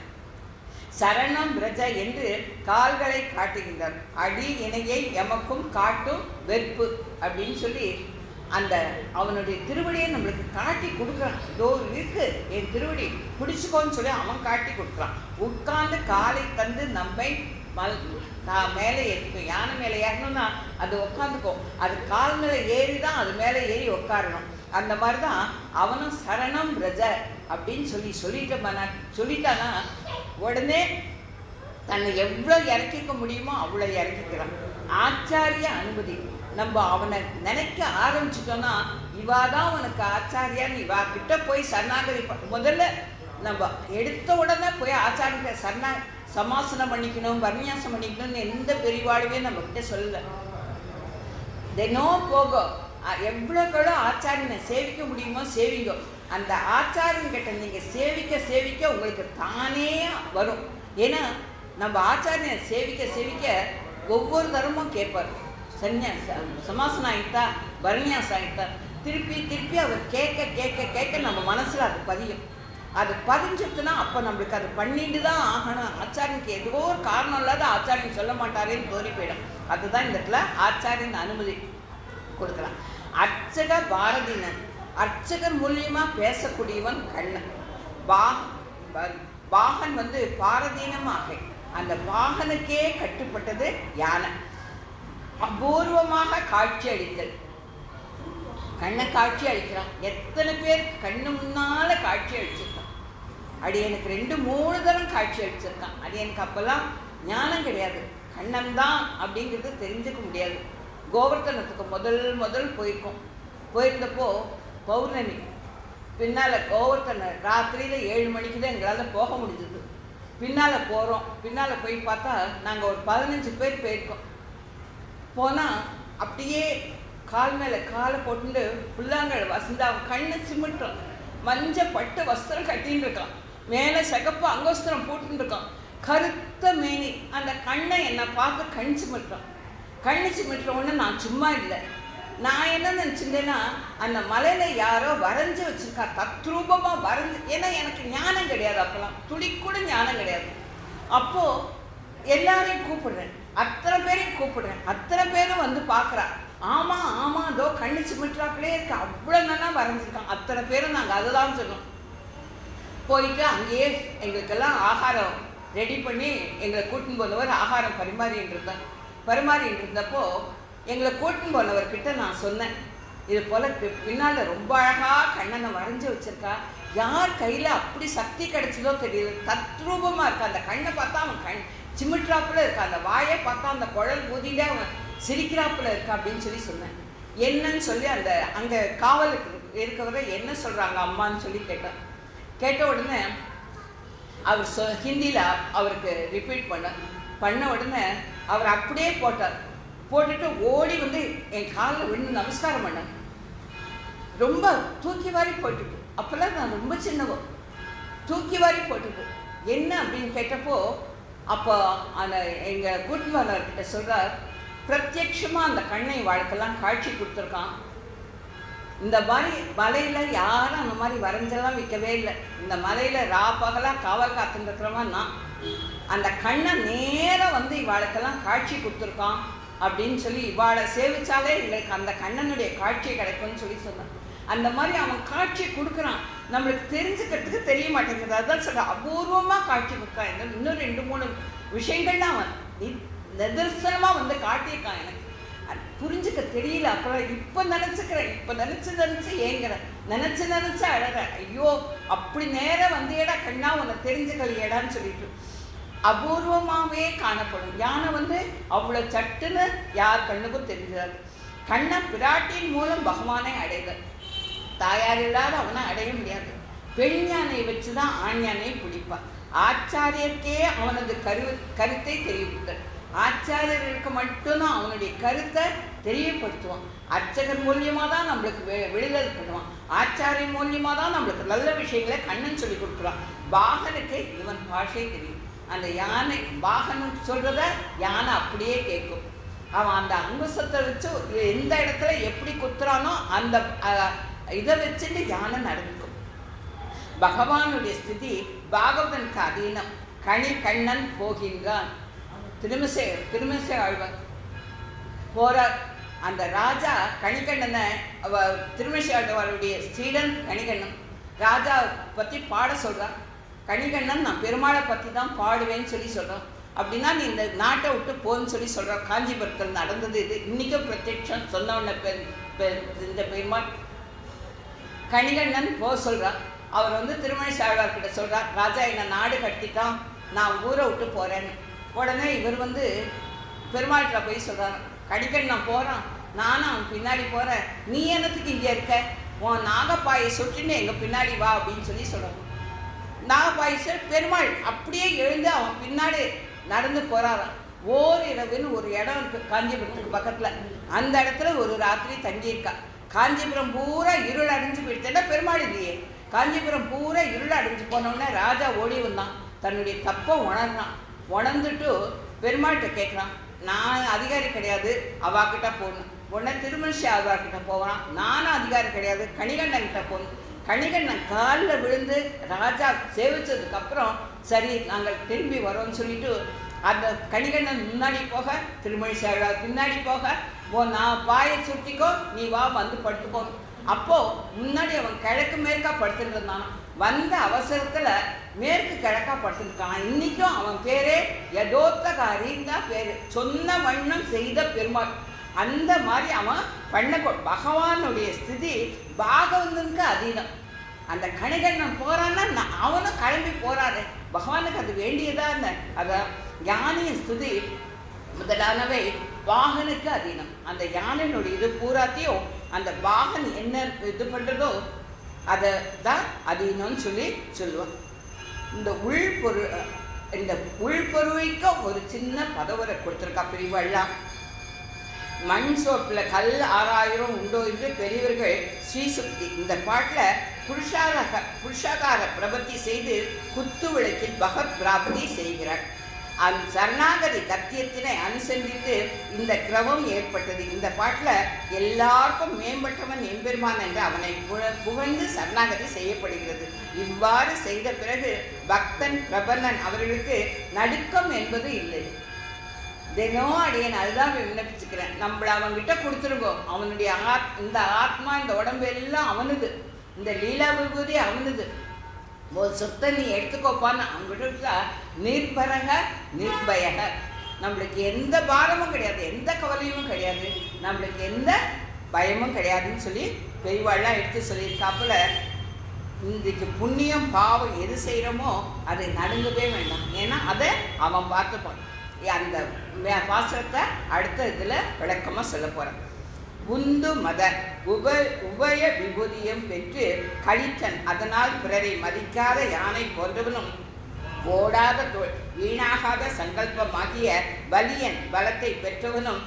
சரணம் பிரஜ என்று கால்களை காட்டுகின்றார். அடி இணையை எமக்கும் காட்டும் வெறுப்பு அப்படின்னு சொல்லி அந்த அவனுடைய திருவடியை நம்மளுக்கு காட்டி கொடுக்குறான். இதோ இருக்கு என் திருவடி, பிடிச்சிக்கோன்னு சொல்லி அவன் காட்டி கொடுக்குறான். உட்கார்ந்து காலை தந்து நம்மை மேலே ஏற்றிக்கும். யானை மேலே ஏறணும்னா அது உட்காந்துக்கும், அது கால் மேலே ஏறி தான் அது மேலே ஏறி உட்காரணும். அந்த மாதிரி தான் அவனும் சரணம் ரஜ அப்படின்னு சொல்லிட்டானா உடனே தன்னை எவ்வளோ இறக்கிக்க முடியுமோ அவ்வளோ இறக்கிக்கிறான். ஆச்சாரிய அனுமதி. நம்ம அவனை நினைக்க ஆரம்பிச்சிட்டோன்னா இவா தான் உனக்கு ஆச்சாரியான்னு இவா கிட்ட போய் சரணாகதி முதல்ல நம்ம எடுத்த உடனே போய் ஆச்சாரிய சமாசனம் பண்ணிக்கணும், பர்மியாசம் பண்ணிக்கணும்னு எந்த பெரியவாளுமே நம்மக்கிட்ட சொல்லலை. தினம் போகும் எவ்வளோக்களோ ஆச்சாரியனை சேவிக்க முடியுமோ சேவிங்க. அந்த ஆச்சாரியன்கிட்ட நீங்கள் சேவிக்க உங்களுக்கு தானே வரும். ஏன்னா நம்ம ஆச்சாரியனை சேவிக்க ஒவ்வொரு தரமும் கேட்பார். சமாசனம் ஆகிட்டா, பரநியாசம் ஆகிட்டா, திருப்பி அவர் கேட்க நம்ம மனசில் அது பதியும். அது பதிஞ்சிட்டுனா அப்போ நம்மளுக்கு அது பண்ணிட்டு தான் ஆகணும். ஆச்சாரியனுக்கு ஏதோ ஒரு காரணம் இல்லாத ஆச்சாரியன் சொல்ல மாட்டாரேன்னு தோறி போயிடும். அதுதான் இந்த இடத்துல ஆச்சாரியன் அனுமதி கொடுக்கலாம். அர்ச்சக பாரதினன், அர்ச்சகர் மூலியமாக பேசக்கூடியவன் கண்ணன். பாகன் பாரதீனமாக அந்த பாகனுக்கே கட்டுப்பட்டது யானை. அபூர்வமாக காட்சி அளித்தல். கண்ணை காட்சி அளிக்கிறான். எத்தனை பேர் கண்ணு முன்னால காட்சி அளிச்சிருக்கான். எனக்கு 2-3 தரம் காட்சி அளிச்சிருக்கான். எனக்கு அப்பெல்லாம் ஞானம் கிடையாது. கண்ணன் தான் அப்படிங்கிறது தெரிஞ்சுக்க முடியாது. கோவர்த்தனத்துக்கு முதல் போயிருந்தப்போ பௌர்ணமி பின்னால் கோவர்த்தனை ராத்திரியில் 7 மணிக்கு தான் எங்களால் போக முடிஞ்சது. பின்னால் போய் பார்த்தா நாங்கள் ஒரு 15 பேர் போயிருக்கோம். போனால் அப்படியே கால் மேலே காலை போட்டுட்டு புல்லாங்கல் வசந்தா கண்ணு சிமிட்டோம். மஞ்சள் பட்டு வஸ்திரம் கட்டின்னு இருக்கான். மேலே சிகப்பு அங்கோஸ்திரம் போட்டுன்னு இருக்கான். கருத்த மேனி. அந்த கண்ணை என்னை பார்த்து கண் சிமிட்டுற ஒன்று நான் சும்மா இல்லை. நான் என்ன நினச்சிருந்தேன்னா அந்த மலையில் யாரோ வரைஞ்சி வச்சுருக்கா, தத்ரூபமாக வரைஞ்சி. ஏன்னா எனக்கு ஞானம் கிடையாது, அப்போல்லாம் துளி கூட ஞானம் கிடையாது. அப்போது எல்லாரையும் கூப்பிடுறேன், அத்தனை பேரும் பார்க்குறா. ஆமாம் அதோ கண்ணு சிமிட்டுறாப்பிலே இருக்கு, அவ்வளோ நல்லா வரைஞ்சிருக்கான். அத்தனை பேரும் நாங்கள் அதை தான் சொன்னோம். போயிட்டு அங்கேயே எங்களுக்கெல்லாம் ஆகாரம் ரெடி பண்ணி எங்களை கூட்டின்னு போனவர் ஆகாரம் பரிமாறின்னு இருந்தப்போ எங்களை கூட்டின்னு போனவர்கிட்ட நான் சொன்னேன், இது போல் பின்னால் ரொம்ப அழகாக கண்ணனை வரைஞ்சி வச்சுருக்கா. யார் கையில் அப்படி சக்தி கிடைச்சதோ தெரியல, தத்ரூபமாக இருக்கா. அந்த கண்ணை பார்த்தா அவன் சிமிட்ராப்பில் இருக்கா, அந்த வாயை பார்த்தா அந்த குழல் ஊதிலே அவன் சிரிக்கிறாப்புல இருக்கா அப்படின்னு சொன்னேன். என்னன்னு சொல்லி அந்த அங்கே காவலுக்கு இருக்கவரை என்ன சொல்கிறாங்க அம்மான்னு சொல்லி கேட்ட உடனே அவர் ஹிந்தியில் அவருக்கு ரிப்பீட் பண்ண உடனே அவர் அப்படியே போட்டுட்டு ஓடி என் காலில் விழுந்து நமஸ்காரம் பண்ணேன். ரொம்ப தூக்கி வாரி போட்டுட்டு, அப்போல்லாம் நான் ரொம்ப சின்னவோ, தூக்கி வாரி போட்டுட்டு என்ன அப்படின்னு கேட்டப்போ அப்போ அந்த எங்கள் கூட்டுவாளர்கிட்ட சொல்கிறார், பிரத்யட்சமாக அந்த கண்ணை வாழ்க்கெல்லாம் காட்சி கொடுத்துருக்கான். இந்த மாதிரி மலையில் யாரும் அந்த மாதிரி வரைஞ்செல்லாம் விற்கவே இல்லை. இந்த மலையில் பகலாக காவல் காத்துருக்கிறவா நான். அந்த கண்ணை நேராக இவாளுக்கெல்லாம் காட்சி கொடுத்துருக்கான் அப்படின்னு சொல்லி இவாளை சேவிச்சாலே எங்களுக்கு அந்த கண்ணனுடைய காட்சி கிடைக்கும்னு சொன்னான். அந்த மாதிரி அவன் காட்சி கொடுக்குறான், நம்மளுக்கு தெரிஞ்சுக்கிறதுக்கு தெரிய மாட்டேங்குது. அதுதான் சொல்கிறான், அபூர்வமாக காட்சி கொடுக்கான். இன்னும் 2-3 விஷயங்கள்லாம் அவன் நிதர்சனமாக காட்டியிருக்கான். எனக்கு புரிஞ்சுக்க தெரியல. அப்புறம் இப்போ நினச்சி ஏங்குறேன், நினச்சி அழகிறேன். ஐயோ அப்படி நேரம் வந்தேடா கண்ணா, உன்னை தெரிஞ்சுக்கலையேடான்னு சொல்லிட்டு அபூர்வமாகவே காணப்படும். யானை அவ்வளோ சட்டுன்னு யார் கண்ணுக்கும் தெரிஞ்சாது. கண்ணை பிராட்டியின் மூலம் பகவானை அடைதல். தாயார் இல்லாத அவனை அடைய முடியாது. பெண் யானை வச்சு தான் ஆண் யானையை பிடிப்பான். ஆச்சாரியருக்கே அவனது கருத்தை தெரிவித்தல். ஆச்சாரியர்களுக்கு மட்டும்தான் அவனுடைய கருத்தை தெரியப்படுத்துவான். அர்ச்சகர் மூலியமாக தான் நம்மளுக்கு விடுதல் பண்ணுவான். ஆச்சாரிய மூலியமாக தான் நம்மளுக்கு நல்ல விஷயங்களை கண்ணன் சொல்லி கொடுக்குறான். பாகனுக்கு இவன் பாஷை தெரியும். அந்த யானை பாகனு சொல்கிறத யானை அப்படியே கேட்கும். அவன் அந்த அங்குசத்தை வச்சு எந்த இடத்துல எப்படி குத்துறானோ அந்த இதை வச்சுட்டு யானை நடந்துக்கும். பகவானுடைய ஸ்திதி பாகவதனுக்கு அதீனம். கண்ணன் போகின்றான். திருமிசை ஆழ்வார் போறார். அந்த ராஜா கணிகண்ணனை திருமிசை ஆழ்வாருடைய சீடன் கணிகண்ணன் ராஜா பற்றி பாட சொல்கிறான். கணிகண்ணன் நான் பெருமாளை பற்றி தான் பாடுவேன்னு சொல்கிறான். அப்படின்னா நீ இந்த நாட்டை விட்டு போன்னு சொல்கிறான். காஞ்சிபுரத்தில் நடந்தது இது. இன்றைக்கும் பிரத்யட்சம் சொன்னவன இந்த பெருமாள் கணிகண்ணன் போக சொல்கிறான். அவர் வந்து திருமணி ஆழ்வார்கிட்ட சொல்கிறார், ராஜா என்னை நாடு கட்டிட்டான், நான் ஊரை விட்டு போகிறேன்னு. உடனே இவர் வந்து பெருமாள்கிட்ட போய் சொல்கிறாங்க, கணிகண்ணன் போகிறான், நானும் அவன் பின்னாடி போகிறேன், நீ என்னத்துக்கு இங்கே இருக்க, உன் நாகப்பாயை சுட்டுன்னு எங்கள் பின்னாடி வா அப்படின்னு சொல்லி சொல்கிறாங்க. நாகப்பாயை பெருமாள் அப்படியே எழுந்து அவன் பின்னாடி நடந்து போகிறாரான். ஓரிரவுன்னு ஒரு இடம் இருக்குது காஞ்சிபுரத்துக்கு பக்கத்தில். அந்த இடத்துல ஒரு ராத்திரி தங்கியிருக்கா. காஞ்சிபுரம் பூரா இருள் அடைஞ்சு போயிடுத்தேன்னா பெருமாள் இல்லையே. காஞ்சிபுரம் பூரா இருள் அடைஞ்சு போனோடனே ராஜா ஓடி வந்தான், தன்னுடைய தப்பை உணர்றான். உணர்ந்துட்டு பெருமாள்கிட்ட கேட்குறான், நான் அதிகாரி கிடையாது, அவாக்கிட்ட போகணும். உடனே திருமணி ஆழ்வார்கிட்ட போகிறான், நானும் அதிகாரி கிடையாது, கணிகண்ணன்கிட்ட போகணும். கணிகண்ணன் காலில் விழுந்து ராஜா சேவிச்சதுக்கப்புறம் சரி நாங்கள் திரும்பி வரோம்னு சொல்லிட்டு அந்த கணிகண்ணன் முன்னாடி போக, திருமணி ஆழ்வார் பின்னாடி போக, நான் பாயை சுட்டிக்கோ, நீ வா வந்து படுத்துக்கோ. அப்போது முன்னாடி அவன் கிழக்கு மேற்கா படுத்துட்டு இருந்தான். வந்த அவசரத்தில் மேற்கு கிழக்கா படுத்துருக்கான். இன்றைக்கும் அவன் பேரே யதோத்தகாரின்னு தான் பேர், சொன்ன வண்ணம் செய்த பெருமாள். அந்த மாதிரி அவன் பகவானுடைய ஸ்திதி பாகவதனுக்கு அதீனம். அந்த கணிகண்ணன் போகிறான்னா அவனும் கிளம்பி போகிறாரு, பகவானுக்கு அது வேண்டியதா இருந்த. அதான் யானையின் ஸ்துதி முதலானவை வாகனுக்கு அதீனம். அந்த யானையினுடைய இது பூராத்தையும் அந்த வாகன் என்ன இது பண்ணுறதோ அதை தான் அதீனம்னு சொல்லுவான். இந்த உள்பொருளைக்கு ஒரு சின்ன பதவரை கொடுத்துருக்கா பிரிவெல்லாம். மண் சோப்பில் கல் 6000 உண்டோ என்று பெரியவர்கள் ஸ்ரீசுக்தி இந்த பாட்டில் புருஷாகார பிரபத்தி செய்து குத்து விளக்கில் பகத் பிராப்தி செய்கிறார். அந்த சரணாகதி கத்தியத்தினை அனுசந்தித்து இந்த கிரமம் ஏற்பட்டது. இந்த பாட்டில் எல்லாருக்கும் மேம்பட்டவன் எம்பெருமான் என்று அவனை புகழ்ந்து சரணாகதி செய்யப்படுகிறது. இவ்வாறு செய்த பிறகு பக்தன் பிரபன்னன் அவர்களுக்கு நடுக்கம் என்பது இல்லை. தினம் அடியேன் அதுதான் விண்ணப்பிச்சுக்கிறேன், நம்மளை அவன்கிட்ட கொடுத்துருங்கோ. அவனுடைய இந்த ஆத்மா இந்த உடம்பு எல்லாம் அவனுது, இந்த லீலா விபூதி அவனுது, ஒரு சொத்தை நீ எடுத்துக்கோப்பான்னு அவங்ககிட்ட நிர்பரக நிர்பயக. நம்மளுக்கு எந்த பாரமும் கிடையாது, எந்த கவலையும் கிடையாது, நம்மளுக்கு எந்த பயமும் கிடையாதுன்னு சொல்லி பெரியவாள்லாம் எடுத்து சொல்லியிருக்காப்புல. இன்றைக்கு புண்ணியம் பாவம் எது செய்கிறோமோ அதை நடுங்கவே வேண்டாம், ஏன்னா அதை அவன் பார்த்துப்பான். அந்த பாசத்தை அடுத்த இதில் விளக்கமாக சொல்ல போகிறேன். உந்து மத உபய விபூதியம் பெற்று கழித்தன், அதனால் பிறரை மதிக்காத யானை போன்றவனும் ஓடாத வீணாகாத சங்கல்பமாகிய வலியன் பலத்தை பெற்றவனும்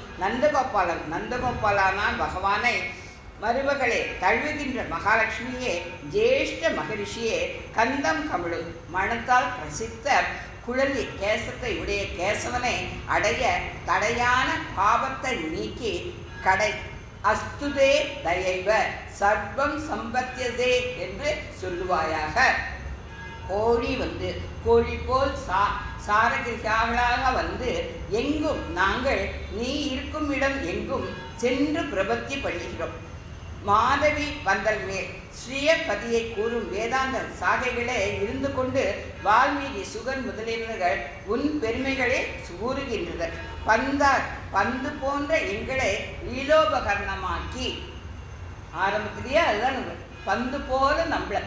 நந்தகோபாலானால் பகவானை மருமகளே தழுவுகின்ற மகாலட்சுமியே ஜேஷ்ட மகரிஷியே கந்தம் கமிழு மனத்தால் பிரசித்த குழலி கேசத்தை உடைய கேசவனை அடைய தடையான பாவத்தை நீக்கி கடை அஸ்துதே தயைவ சர்வம் சம்பத்தியதே என்று சொல்லுவாயாக. கோழி போல் சாரகிரிகாவலாக வந்து எங்கும் நாங்கள் நீ இருக்கும் இடம் எங்கும் சென்று பிரபத்தி பண்ணுகிறோம். மாதவி பந்தல் மேல் ஸ்ரீயபதியை கூறும் வேதாந்த சாகைகளே இருந்து கொண்டு வால்மீகி சுகன் முதலியவர்கள் உன் பெருமைகளே கூறுகின்றனர். பந்து போன்ற எங்களை லீலோபகரணமாக்கி, ஆரம்பத்திலேயே அதுதான் பந்து போல நம்மளை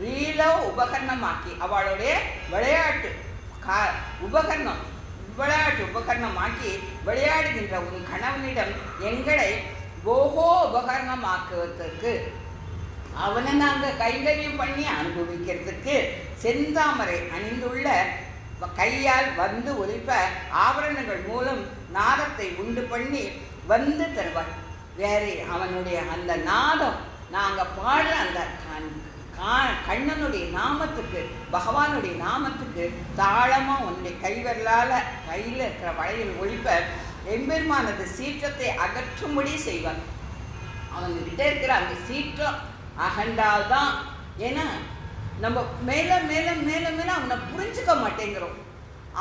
லீலோ உபகரணமாக்கி அவளுடைய விளையாட்டு உபகரணமாக்கி விளையாடுகின்ற உன் கணவனிடம் எங்களை போகோ உபகரணமாக்குவதற்கு, அவனை நாங்கள் கைங்கரியம் பண்ணி அனுபவிக்கிறதுக்கு செந்தாமரை அணிந்துள்ள கையால் வந்து ஒலிப்ப ஆபரணங்கள் மூலம் நாதத்தை உண்டு பண்ணி வந்து தருவார். வேறு அவனுடைய அந்த நாதம் நாங்கள் பாடுற அந்த கண்ணனுடைய நாமத்துக்கு, பகவானுடைய நாமத்துக்கு தாளமாக உன்னுடைய கைவரலால் கையில் இருக்கிற வளையில் ஒழிப்ப எம்பெருமானது சீற்றத்தை அகற்றும்படி செய்வார். அவன்கிட்ட இருக்கிற அந்த சீற்றம் அகண்டால்தான், ஏன்னா நம்ம மேலே மேலே மேலே மேலே அவனை புரிஞ்சுக்க மாட்டேங்கிறோம்.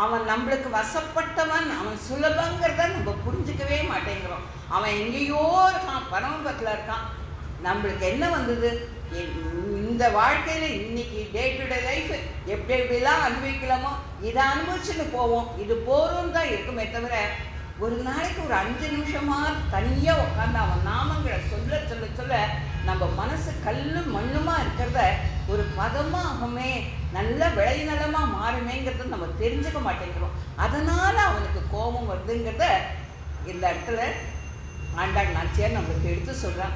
அவன் நம்மளுக்கு வசப்பட்டவன், அவன் சுலபங்கிறத நம்ம புரிஞ்சுக்கவே மாட்டேங்கிறோம். அவன் எங்கேயோ இருக்கான், பரமபத்தில் இருக்கான். நம்மளுக்கு என்ன வந்தது, இந்த வாழ்க்கையில் இன்னைக்கு டே டு டே லைஃப் எப்படி எப்படிலாம் அனுபவிக்கலாமோ இதை அனுபவிச்சுன்னு போவோம். இது போரும் தான் இருக்குமே தவிர ஒரு நாளைக்கு ஒரு 5 நிமிஷமாக தனியாக உட்காந்து அவன் நாமங்களை சொல்ல சொல்ல சொல்ல நம்ம மனசு கல்லும் மண்ணுமா இருக்கிறத ஒரு பதமாகுமே, நல்ல விளைநிலமாக மாறுமேங்கிறத நம்ம தெரிஞ்சுக்க மாட்டேங்கிறோம். அதனால் அவனுக்கு கோபம் வருதுங்கிறத இந்த இடத்துல ஆண்டாள் நாச்சியார் நம்மளுக்கு எடுத்து சொல்கிறான்.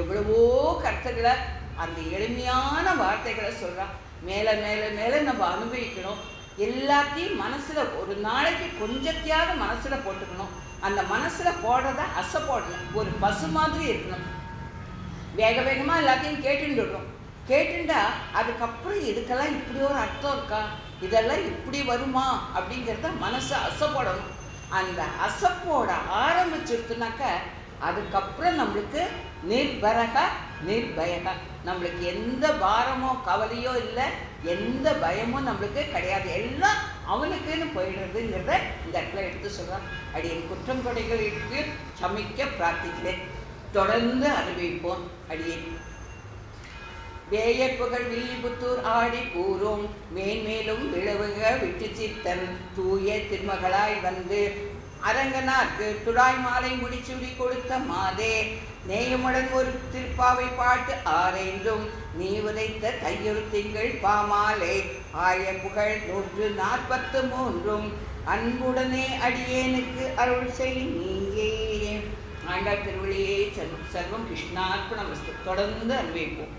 எவ்வளவோ கருத்துக்களை அந்த எளிமையான வார்த்தைகளை சொல்கிறான். மேலே மேலே மேலே நம்ம அனுபவிக்கணும். எல்லாத்தையும் மனசில் ஒரு நாளைக்கு கொஞ்சத்தையாவது மனசில் போட்டுக்கணும். அந்த மனசில் போடுறத அசை போடணும். ஒரு பசு மாதிரி இருக்கணும். வேக வேகமாக எல்லாத்தையும் கேட்டுட்டுடும். கேட்டுண்டா அதுக்கப்புறம் இதுக்கெல்லாம் இப்படி ஒரு அர்த்தம் இருக்கா, இதெல்லாம் இப்படி வருமா அப்படிங்கிறத மனசை அசைப்படணும். அந்த அசைப்போட ஆரம்பிச்சிருத்துனாக்க அதுக்கப்புறம் நம்மளுக்கு நிர்பரக நிர்பயக, நம்மளுக்கு எந்த பாரமோ கவலையோ இல்லை, எந்த பயமும் நம்மளுக்கு கிடையாது. எல்லாம் அவனுக்குன்னு போயிடுறதுங்கிறத இந்த இடத்துல எடுத்து சொல்கிறான். அடியேன் குற்றம் கொடைகளுக்கு சமைக்க பிரார்த்திக்கிறேன். தொடர்ந்து அனுபவிப்போம். அடியேன் வேயப்புகழ் வில்லிபுத்தூர் ஆடி கூறும் மேன்மேலும் விளவுக விட்டு சித்தன் தூய திருமகளாய் வந்து அரங்கனார்க்கு துடாய் மாலை முடிச்சுடி கொடுத்த மாதே நேயமுடன் ஒரு திருப்பாவை பாட்டு ஆரைந்தும் நீ உதைத்த தையொரு திங்கள் பாமாலே ஆய புகழ் 143 அன்புடனே அடியேனுக்கு அருள் செய் நீங்கே. ஆண்டாள் திருவள்ளியே சர்வம் கிருஷ்ணார்ப்பணமஸ்து. தொடர்ந்து அனுபவிப்போம்.